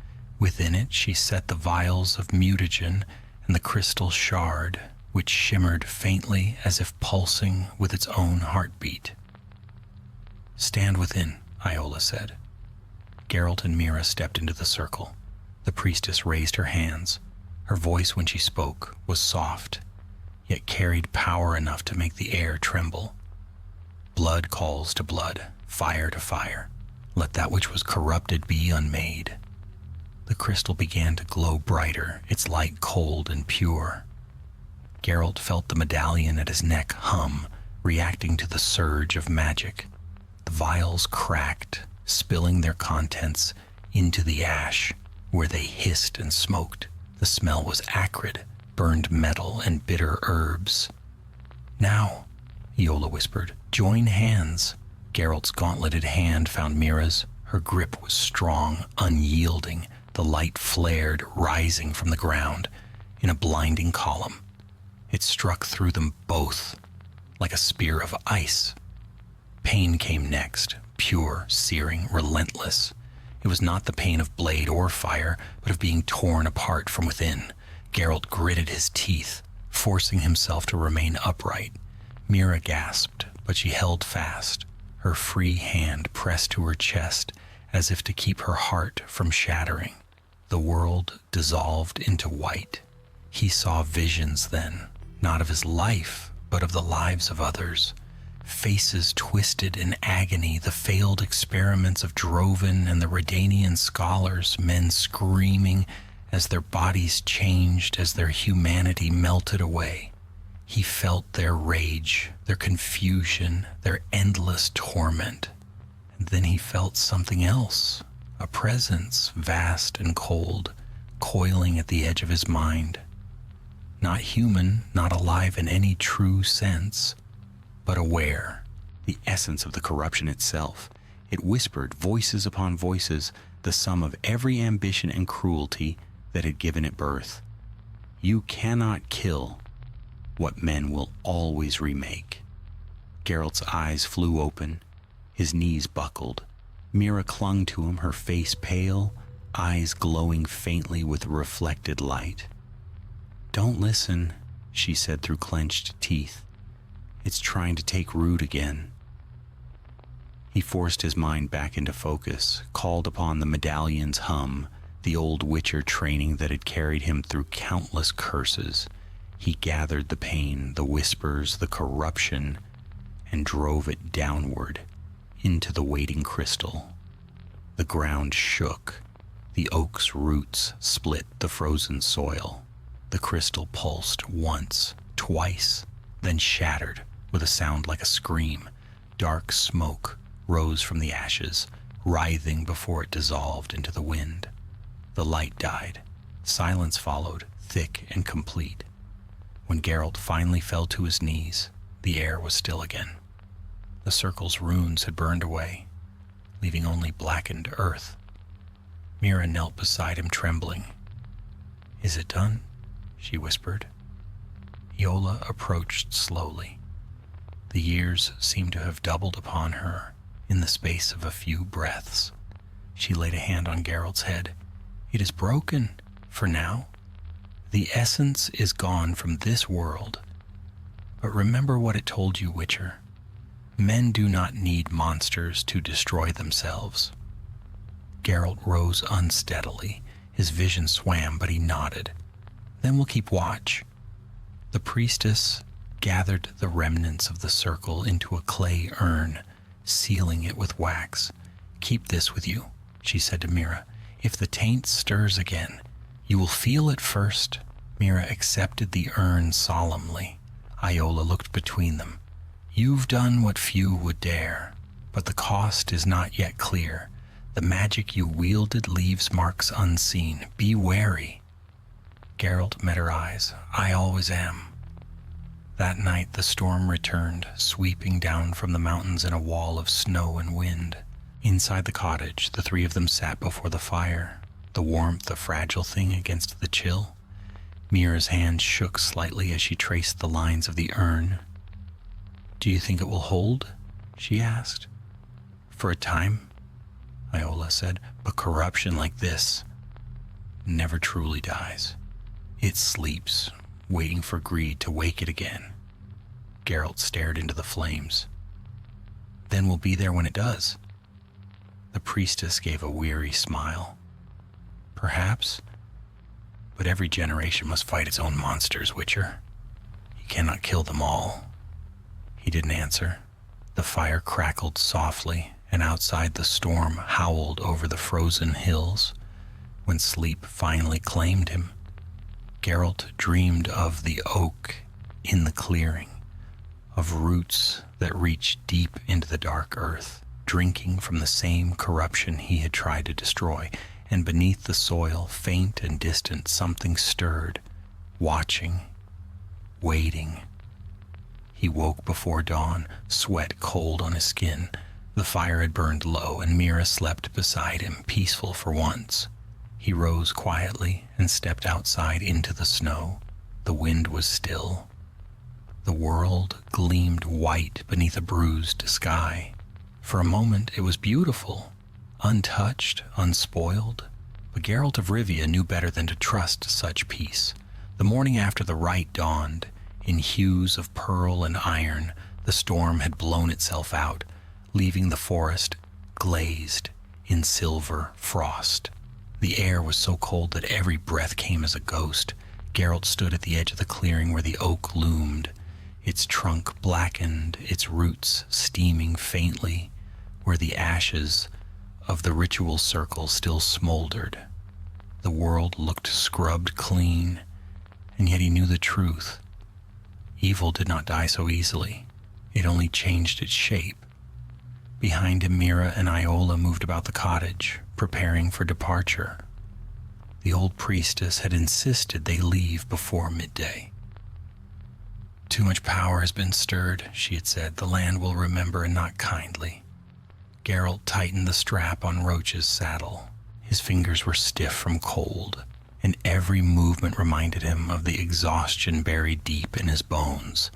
A: Within it she set the vials of mutagen and the crystal shard, which shimmered faintly as if pulsing with its own heartbeat. "Stand within," Iola said. Geralt and Mira stepped into the circle. The priestess raised her hands. Her voice when she spoke was soft, yet carried power enough to make the air tremble. "Blood calls to blood, fire to fire. Let that which was corrupted be unmade." The crystal began to glow brighter, its light cold and pure. Geralt felt the medallion at his neck hum, reacting to the surge of magic. The vials cracked, spilling their contents into the ash, where they hissed and smoked. The smell was acrid, burned metal and bitter herbs. "Now," Iola whispered, "join hands." Geralt's gauntleted hand found Mira's. Her grip was strong, unyielding. The light flared, rising from the ground in a blinding column. It struck through them both, like a spear of ice. Pain came next, pure, searing, relentless. It was not the pain of blade or fire, but of being torn apart from within. Geralt gritted his teeth, forcing himself to remain upright. Mira gasped, but she held fast, her free hand pressed to her chest as if to keep her heart from shattering. The world dissolved into white. He saw visions then, not of his life, but of the lives of others. Faces twisted in agony, the failed experiments of Drovan and the Redanian scholars, men screaming as their bodies changed, as their humanity melted away. He felt their rage, their confusion, their endless torment. And then he felt something else, a presence vast and cold, coiling at the edge of his mind. Not human, not alive in any true sense, but aware, the essence of the corruption itself. It whispered, voices upon voices, the sum of every ambition and cruelty that had given it birth. You cannot kill what men will always remake. Geralt's eyes flew open, his knees buckled. Mira clung to him, her face pale, eyes glowing faintly with reflected light. "Don't listen," she said through clenched teeth. "It's trying to take root again." He forced his mind back into focus, called upon the medallion's hum, the old Witcher training that had carried him through countless curses. He gathered the pain, the whispers, the corruption, and drove it downward into the waiting crystal. The ground shook. The oak's roots split the frozen soil. The crystal pulsed once, twice, then shattered with a sound like a scream. Dark smoke rose from the ashes, writhing before it dissolved into the wind. The light died. Silence followed, thick and complete. When Geralt finally fell to his knees, the air was still again. The circle's runes had burned away, leaving only blackened earth. Mira knelt beside him, trembling. "Is it done?" she whispered. Iola approached slowly. The years seemed to have doubled upon her in the space of a few breaths. She laid a hand on Geralt's head. "It is broken, for now. The essence is gone from this world. But remember what it told you, Witcher. Men do not need monsters to destroy themselves." Geralt rose unsteadily. His vision swam, but he nodded. "Then we'll keep watch." The priestess gathered the remnants of the circle into a clay urn, sealing it with wax. "Keep this with you," she said to Mira. "If the taint stirs again, you will feel it first." Mira accepted the urn solemnly. Iola looked between them. "You've done what few would dare, but the cost is not yet clear. The magic you wielded leaves marks unseen. Be wary." Geralt met her eyes. "I always am." That night the storm returned, sweeping down from the mountains in a wall of snow and wind. Inside the cottage, the three of them sat before the fire, the warmth a fragile thing against the chill. Mira's hand shook slightly as she traced the lines of the urn. "Do you think it will hold?" she asked. "For a time," Iola said, "but corruption like this, never truly dies. It sleeps, waiting for greed to wake it again. Geralt stared into the flames. Then we'll be there when it does. The priestess gave a weary smile. Perhaps, but every generation must fight its own monsters, Witcher. You cannot kill them all. He didn't answer. The fire crackled softly, and outside the storm howled over the frozen hills. When sleep finally claimed him, Geralt dreamed of the oak in the clearing, of roots that reached deep into the dark earth, drinking from the same corruption he had tried to destroy. And beneath the soil, faint and distant, something stirred, watching, waiting. He woke before dawn, sweat cold on his skin. The fire had burned low, and Mira slept beside him, peaceful for once. He rose quietly and stepped outside into the snow. The wind was still. The world gleamed white beneath a bruised sky. For a moment it was beautiful, untouched, unspoiled. But Geralt of Rivia knew better than to trust such peace. The morning after the rite dawned, in hues of pearl and iron, the storm had blown itself out, leaving the forest glazed in silver frost. The air was so cold that every breath came as a ghost. Geralt stood at the edge of the clearing where the oak loomed, its trunk blackened, its roots steaming faintly, where the ashes of the ritual circle still smoldered. The world looked scrubbed clean, and yet he knew the truth. Evil did not die so easily. It only changed its shape. Behind him, Mira and Iola moved about the cottage, preparing for departure. The old priestess had insisted they leave before midday. Too much power has been stirred, she had said. The land will remember, and not kindly. Geralt tightened the strap on Roach's saddle. His fingers were stiff from cold, and every movement reminded him of the exhaustion buried deep in his bones.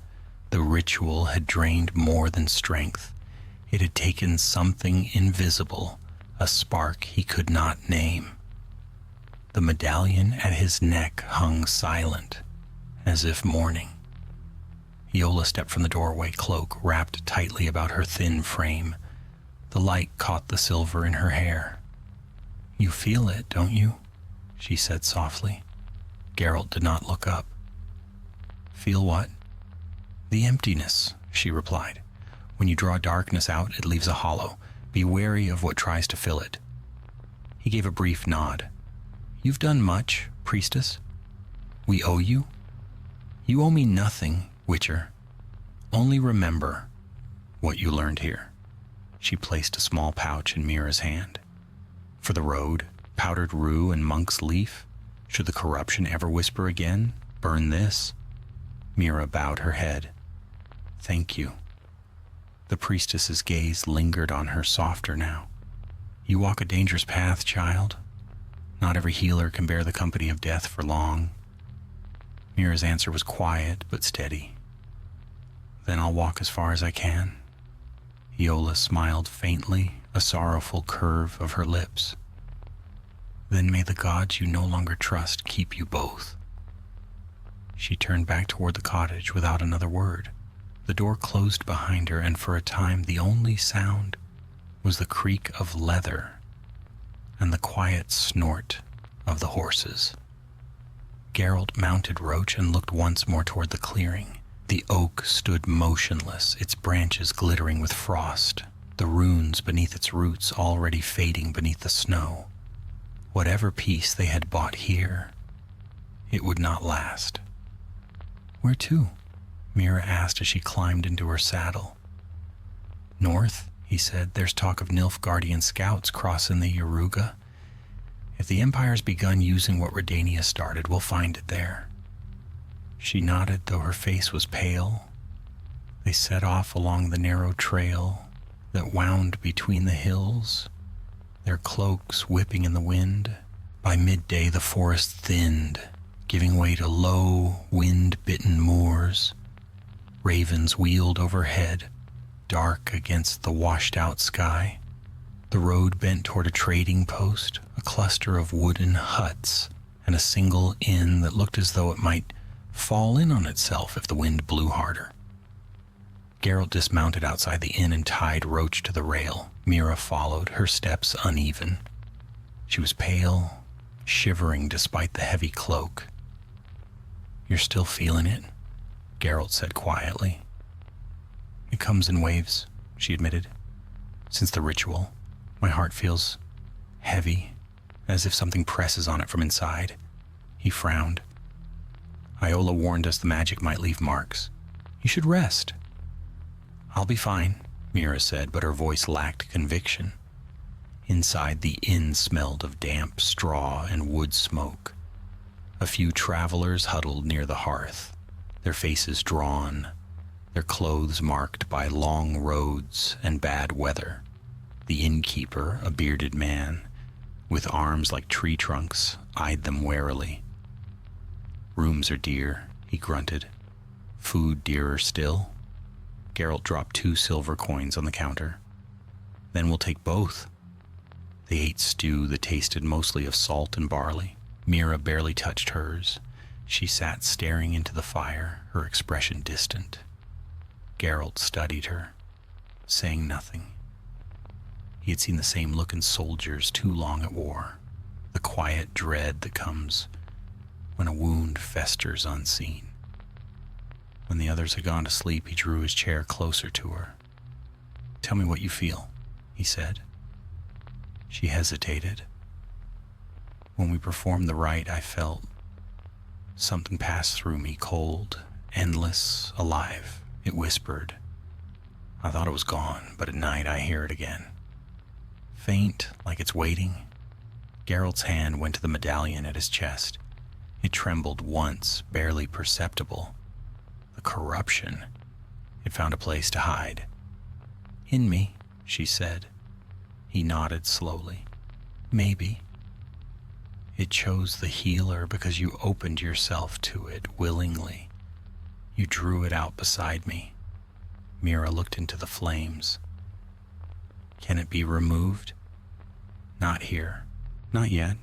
A: The ritual had drained more than strength. It had taken something invisible, a spark he could not name. The medallion at his neck hung silent, as if mourning. Iola stepped from the doorway, cloak wrapped tightly about her thin frame. The light caught the silver in her hair. "You feel it, don't you?" she said softly. Geralt did not look up. "Feel what?" "The emptiness," she replied. "When you draw darkness out, it leaves a hollow. Be wary of what tries to fill it." He gave a brief nod. "You've done much, priestess." "We owe you?" "You owe me nothing, Witcher. Only remember what you learned here." She placed a small pouch in Mira's hand. "For the road, powdered rue and monk's leaf. Should the corruption ever whisper again, burn this." Mira bowed her head. "Thank you." The priestess's gaze lingered on her softer now. "You walk a dangerous path, child. Not every healer can bear the company of death for long." Mira's answer was quiet but steady. "Then I'll walk as far as I can." Iola smiled faintly, a sorrowful curve of her lips. "Then may the gods you no longer trust keep you both." She turned back toward the cottage without another word. The door closed behind her, and for a time the only sound was the creak of leather and the quiet snort of the horses. Geralt mounted Roach and looked once more toward the clearing. The oak stood motionless, its branches glittering with frost, the runes beneath its roots already fading beneath the snow. Whatever peace they had bought here, it would not last. "Where to?" Mira asked as she climbed into her saddle. "North," he said. "There's talk of Nilfgaardian scouts crossing the Yaruga. If the Empire's begun using what Redania started, we'll find it there." She nodded, though her face was pale. They set off along the narrow trail that wound between the hills, their cloaks whipping in the wind. By midday, the forest thinned, giving way to low, wind-bitten moors. Ravens wheeled overhead, dark against the washed-out sky. The road bent toward a trading post, a cluster of wooden huts and a single inn that looked as though it might fall in on itself if the wind blew harder. Geralt dismounted outside the inn and tied Roach to the rail. Mira followed, her steps uneven. She was pale, shivering despite the heavy cloak. "You're still feeling it?" Geralt said quietly. "It comes in waves," she admitted. "Since the ritual, my heart feels heavy, as if something presses on it from inside." He frowned. "Iola warned us the magic might leave marks. You should rest." "I'll be fine," Mira said, but her voice lacked conviction. Inside, the inn smelled of damp straw and wood smoke. A few travelers huddled near the hearth, their faces drawn, their clothes marked by long roads and bad weather. The innkeeper, a bearded man, with arms like tree trunks, eyed them warily. "Rooms are dear," he grunted. "Food dearer still." Geralt dropped 2 silver coins on the counter. "Then we'll take both." They ate stew that tasted mostly of salt and barley. Mira barely touched hers. She sat staring into the fire, her expression distant. Geralt studied her, saying nothing. He had seen the same look in soldiers too long at war, the quiet dread that comes when a wound festers unseen. When the others had gone to sleep, he drew his chair closer to her. "Tell me what you feel," he said. She hesitated. "When we performed the rite, I felt something pass through me, cold, endless, alive." It whispered. "I thought it was gone, but at night I hear it again. Faint, like it's waiting." Geralt's hand went to the medallion at his chest. It trembled once, barely perceptible. The corruption. It found a place to hide. "In me," she said. He nodded slowly. "Maybe. It chose the healer because you opened yourself to it willingly. You drew it out beside me." Mira looked into the flames. "Can it be removed?" "Not here. Not yet.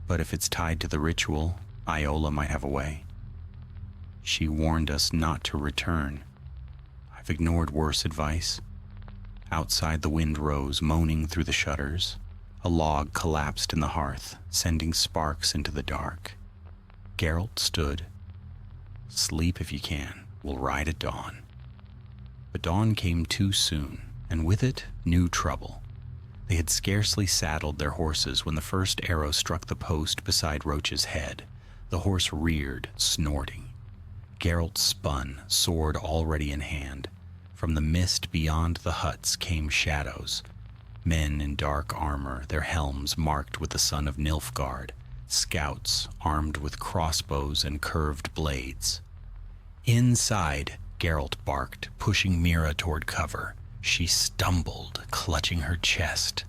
A: But if it's tied to the ritual, Iola might have a way. She warned us not to return. I've ignored worse advice." Outside, the wind rose, moaning through the shutters. A log collapsed in the hearth, sending sparks into the dark. Geralt stood. "Sleep if you can. We'll ride at dawn." But dawn came too soon, and with it, new trouble. They had scarcely saddled their horses when the first arrow struck the post beside Roach's head. The horse reared, snorting. Geralt spun, sword already in hand. From the mist beyond the huts came shadows. Men in dark armor, their helms marked with the son of Nilfgaard. Scouts armed with crossbows and curved blades. "Inside," Geralt barked, pushing Mira toward cover. She stumbled, clutching her chest.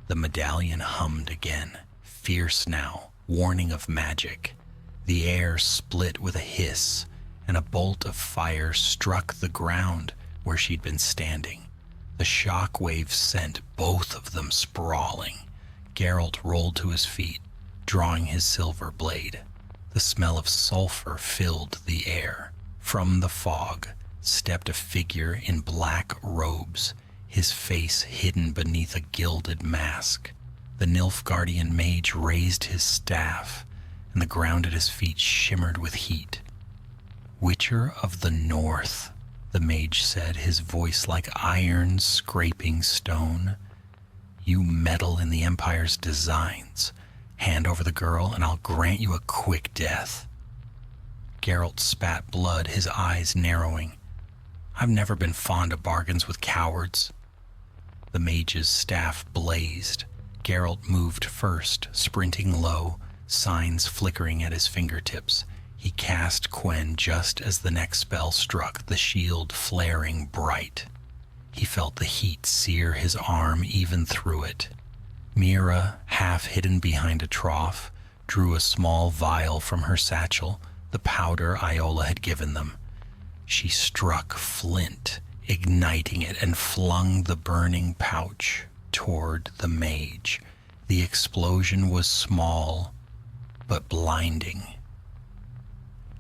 A: The medallion hummed again, fierce now, warning of magic. The air split with a hiss, and a bolt of fire struck the ground where she'd been standing. The shock wave sent both of them sprawling. Geralt rolled to his feet, drawing his silver blade. The smell of sulfur filled the air. From the fog stepped a figure in black robes, his face hidden beneath a gilded mask. The Nilfgaardian mage raised his staff, and the ground at his feet shimmered with heat. "Witcher of the North," the mage said, his voice like iron scraping stone. "You meddle in the Empire's designs. Hand over the girl, and I'll grant you a quick death." Geralt spat blood, his eyes narrowing. "I've never been fond of bargains with cowards." The mage's staff blazed. Geralt moved first, sprinting low, signs flickering at his fingertips. He cast Quen just as the next spell struck, the shield flaring bright. He felt the heat sear his arm even through it. Mira, half hidden behind a trough, drew a small vial from her satchel, the powder Iola had given them. She struck flint, igniting it, and flung the burning pouch toward the mage. The explosion was small, but blinding.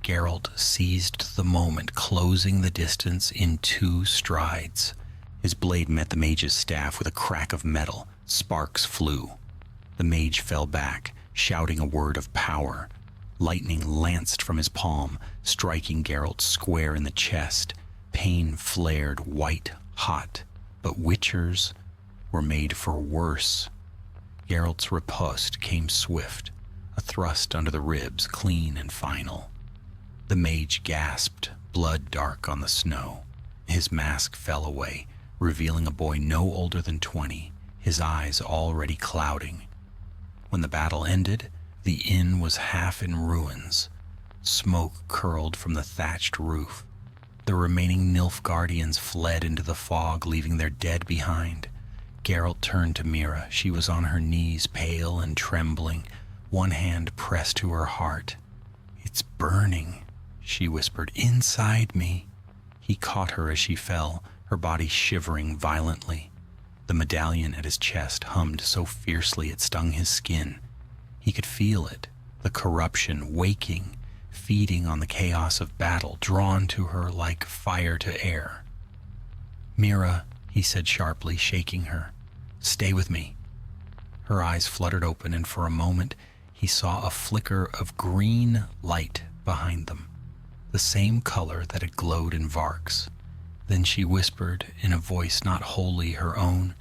A: Geralt seized the moment, closing the distance in 2 strides. His blade met the mage's staff with a crack of metal. Sparks flew. The mage fell back, shouting a word of power. Lightning lanced from his palm, striking Geralt square in the chest. Pain flared white hot, but witchers were made for worse. Geralt's riposte came swift, a thrust under the ribs, clean and final. The mage gasped, blood dark on the snow. His mask fell away, revealing a boy no older than 20, his eyes already clouding. When the battle ended, the inn was half in ruins. Smoke curled from the thatched roof. The remaining Nilfgaardians fled into the fog, leaving their dead behind. Geralt turned to Mira. She was on her knees, pale and trembling, one hand pressed to her heart. "It's burning," she whispered, "inside me." He caught her as she fell, her body shivering violently. The medallion at his chest hummed so fiercely it stung his skin. He could feel it, the corruption waking, feeding on the chaos of battle, drawn to her like fire to air. "Mira," he said sharply, shaking her, "stay with me." Her eyes fluttered open, and for a moment he saw a flicker of green light behind them, the same color that had glowed in Vark's. Then she whispered in a voice not wholly her own,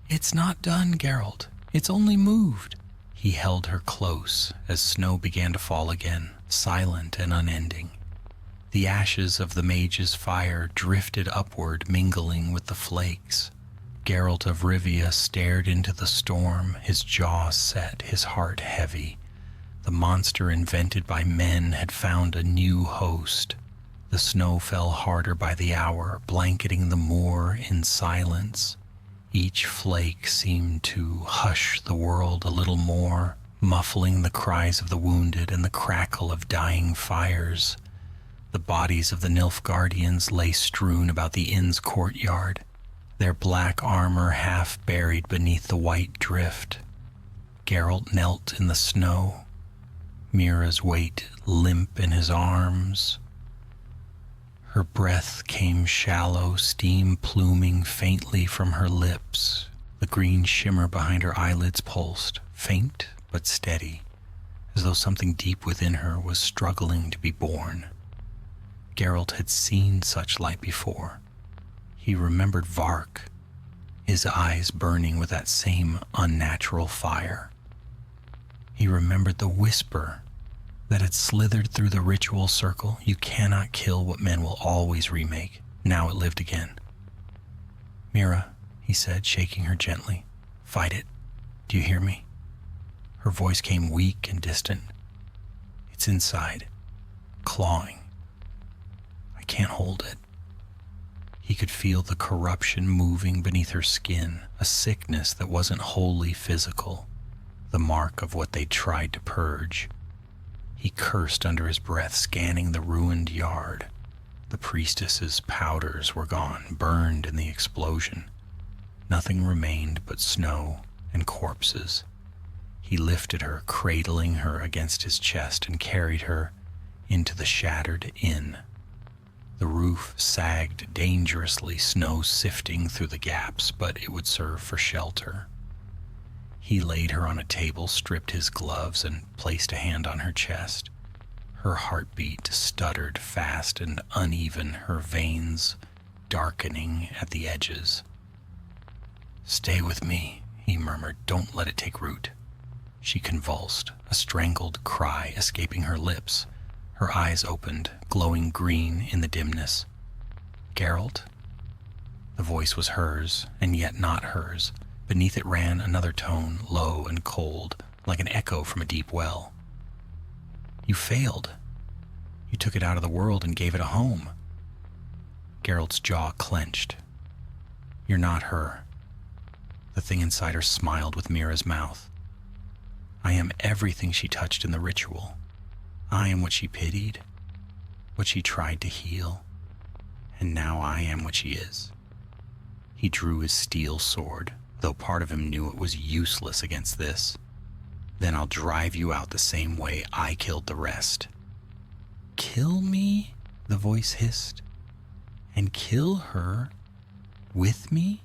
A: "It's not done, Geralt. It's only moved." He held her close as snow began to fall again, silent and unending. The ashes of the mage's fire drifted upward, mingling with the flakes. Geralt of Rivia stared into the storm, his jaw set, his heart heavy. The monster invented by men had found a new host. The snow fell harder by the hour, blanketing the moor in silence. Each flake seemed to hush the world a little more, muffling the cries of the wounded and the crackle of dying fires. The bodies of the Nilfgaardians lay strewn about the inn's courtyard, their black armor half buried beneath the white drift. Geralt knelt in the snow, Mira's weight limp in his arms. Her breath came shallow, steam pluming faintly from her lips. The green shimmer behind her eyelids pulsed, faint but steady, as though something deep within her was struggling to be born. Geralt had seen such light before. He remembered Vark, his eyes burning with that same unnatural fire. He remembered the whisper that had slithered through the ritual circle. "You cannot kill what men will always remake." Now it lived again. "Mira," he said, shaking her gently, "fight it. Do you hear me?" Her voice came weak and distant. "It's inside, clawing. I can't hold it." He could feel the corruption moving beneath her skin, a sickness that wasn't wholly physical, the mark of what they'd tried to purge. He cursed under his breath, scanning the ruined yard. The priestess's powders were gone, burned in the explosion. Nothing remained but snow and corpses. He lifted her, cradling her against his chest, and carried her into the shattered inn. The roof sagged dangerously, snow sifting through the gaps, but it would serve for shelter. He laid her on a table, stripped his gloves, and placed a hand on her chest. Her heartbeat stuttered fast and uneven, her veins darkening at the edges. "Stay with me," he murmured. "Don't let it take root." She convulsed, a strangled cry escaping her lips. Her eyes opened, glowing green in the dimness. "Geralt?" The voice was hers, and yet not hers. Beneath it ran another tone, low and cold, like an echo from a deep well. "You failed. You took it out of the world and gave it a home." Geralt's jaw clenched. "You're not her." The thing inside her smiled with Mira's mouth. "I am everything she touched in the ritual. I am what she pitied, what she tried to heal, and now I am what she is." He drew his steel sword, though part of him knew it was useless against this. Then I'll drive you out the same way I killed the rest." "Kill me?" the voice hissed. "And kill her with me?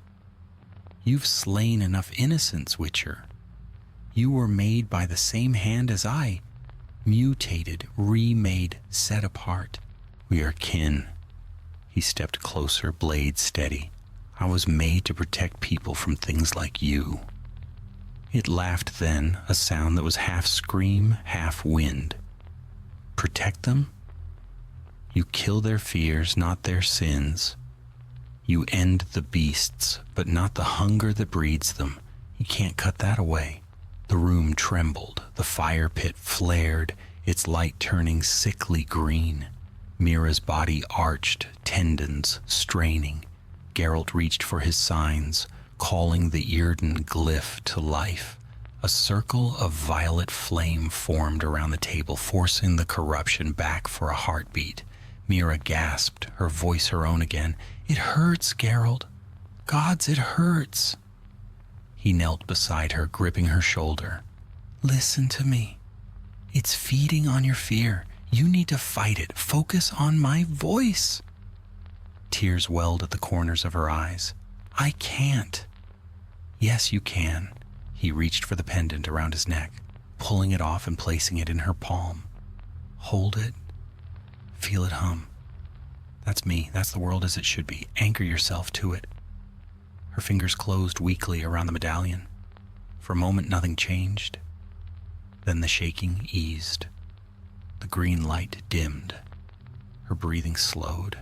A: You've slain enough innocents, Witcher. You were made by the same hand as I, mutated, remade, set apart. We are kin." He stepped closer, blade steady. "I was made to protect people from things like you." It laughed then, a sound that was half scream, half wind. "Protect them? You kill their fears, not their sins. You end the beasts, but not the hunger that breeds them. You can't cut that away." The room trembled, the fire pit flared, its light turning sickly green. Mira's body arched, tendons straining. Geralt reached for his signs, calling the Earden glyph to life. A circle of violet flame formed around the table, forcing the corruption back for a heartbeat. Mira gasped, her voice her own again. "It hurts, Geralt. Gods, it hurts." He knelt beside her, gripping her shoulder. "Listen to me. It's feeding on your fear. You need to fight it. Focus on my voice." Tears welled at the corners of her eyes. "I can't." "Yes, you can." He reached for the pendant around his neck, pulling it off and placing it in her palm. "Hold it. Feel it hum. That's me. That's the world as it should be. Anchor yourself to it." Her fingers closed weakly around the medallion. For a moment, nothing changed. Then the shaking eased. The green light dimmed. Her breathing slowed.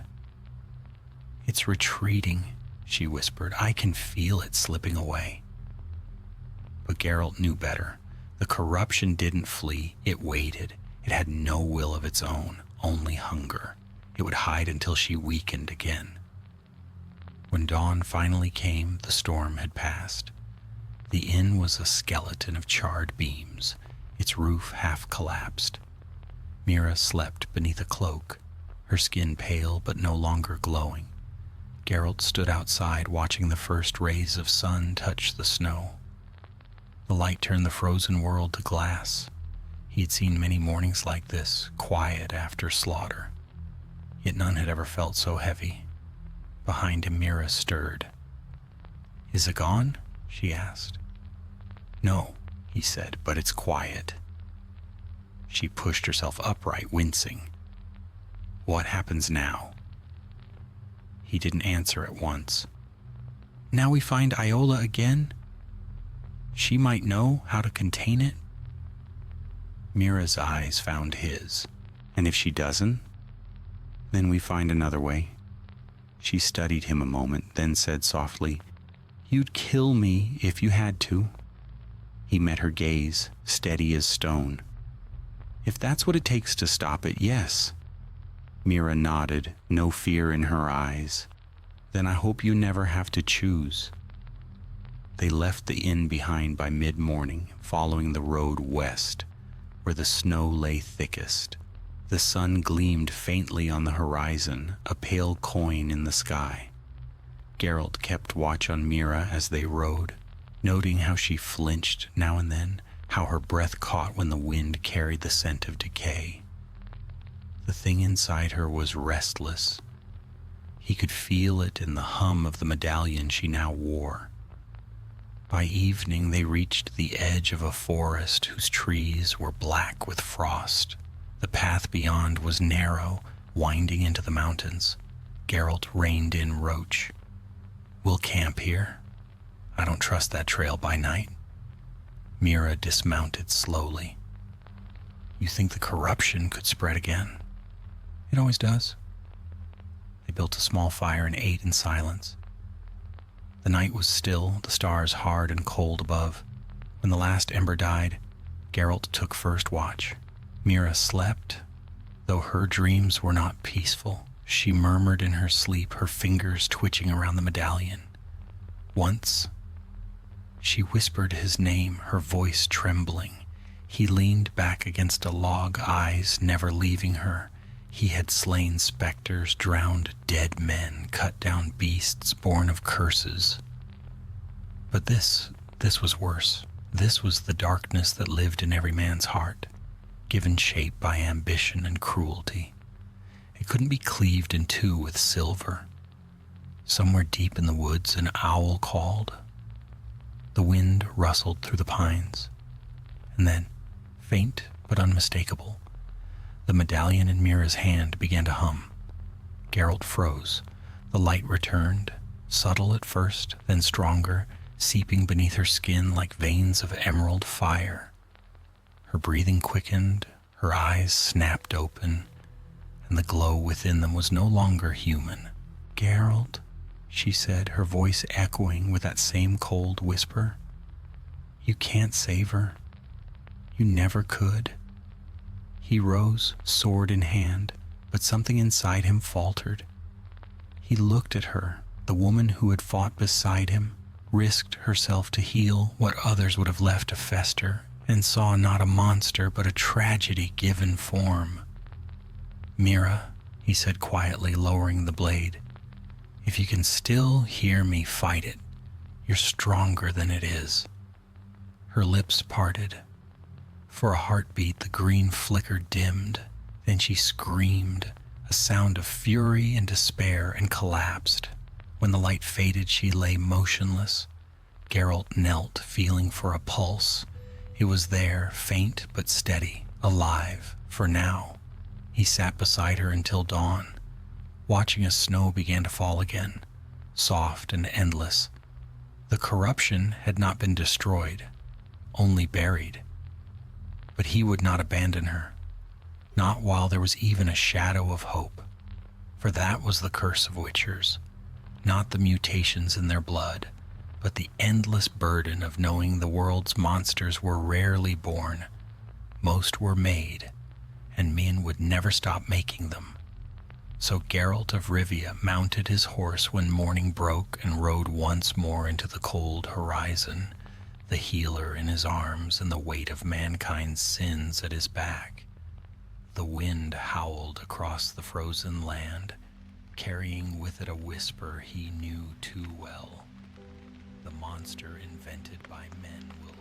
A: "It's retreating," she whispered. "I can feel it slipping away." But Geralt knew better. The corruption didn't flee. It waited. It had no will of its own, only hunger. It would hide until she weakened again. When dawn finally came, the storm had passed. The inn was a skeleton of charred beams, its roof half collapsed. Mira slept beneath a cloak, her skin pale but no longer glowing. Geralt stood outside, watching the first rays of sun touch the snow. The light turned the frozen world to glass. He had seen many mornings like this, quiet after slaughter. Yet none had ever felt so heavy. Behind him, Mira stirred. "Is it gone?" she asked. "No," he said, "but it's quiet." She pushed herself upright, wincing. "What happens now?" He didn't answer at once. "Now we find Iola again? She might know how to contain it." Mira's eyes found his. "And if she doesn't, then we find another way." She studied him a moment, then said softly, "You'd kill me if you had to." He met her gaze, steady as stone. "If that's what it takes to stop it, yes." Mira nodded, no fear in her eyes. "Then I hope you never have to choose." They left the inn behind by mid-morning, following the road west, where the snow lay thickest. The sun gleamed faintly on the horizon, a pale coin in the sky. Geralt kept watch on Mira as they rode, noting how she flinched now and then, how her breath caught when the wind carried the scent of decay. The thing inside her was restless. He could feel it in the hum of the medallion she now wore. By evening they reached the edge of a forest whose trees were black with frost. The path beyond was narrow, winding into the mountains. Geralt reined in Roach. "We'll camp here. I don't trust that trail by night." Mira dismounted slowly. "You think the corruption could spread again?" "It always does." They built a small fire and ate in silence. The night was still, the stars hard and cold above. When the last ember died, Geralt took first watch. Mira slept, though her dreams were not peaceful. She murmured in her sleep, her fingers twitching around the medallion. Once, she whispered his name, her voice trembling. He leaned back against a log, eyes never leaving her. He had slain specters, drowned dead men, cut down beasts born of curses. But this was worse. This was the darkness that lived in every man's heart, given shape by ambition and cruelty. It couldn't be cleaved in two with silver. Somewhere deep in the woods, an owl called. The wind rustled through the pines, and then, faint but unmistakable, the medallion in Mira's hand began to hum. Geralt froze. The light returned, subtle at first, then stronger, seeping beneath her skin like veins of emerald fire. Her breathing quickened, her eyes snapped open, and the glow within them was no longer human. "Geralt," she said, her voice echoing with that same cold whisper. "You can't save her. You never could." He rose, sword in hand, but something inside him faltered. He looked at her, the woman who had fought beside him, risked herself to heal what others would have left to fester, and saw not a monster but a tragedy given form. "Mira," he said quietly, lowering the blade, "if you can still hear me, fight it. You're stronger than it is." Her lips parted. For a heartbeat, the green flicker dimmed. Then she screamed, a sound of fury and despair, and collapsed. When the light faded, she lay motionless. Geralt knelt, feeling for a pulse. It was there, faint but steady, alive, for now. He sat beside her until dawn, watching as snow began to fall again, soft and endless. The corruption had not been destroyed, only buried. But he would not abandon her, not while there was even a shadow of hope. For that was the curse of witchers, not the mutations in their blood, but the endless burden of knowing the world's monsters were rarely born. Most were made, and men would never stop making them. So Geralt of Rivia mounted his horse when morning broke and rode once more into the cold horizon, the healer in his arms and the weight of mankind's sins at his back. The wind howled across the frozen land, carrying with it a whisper he knew too well. The monster invented by men will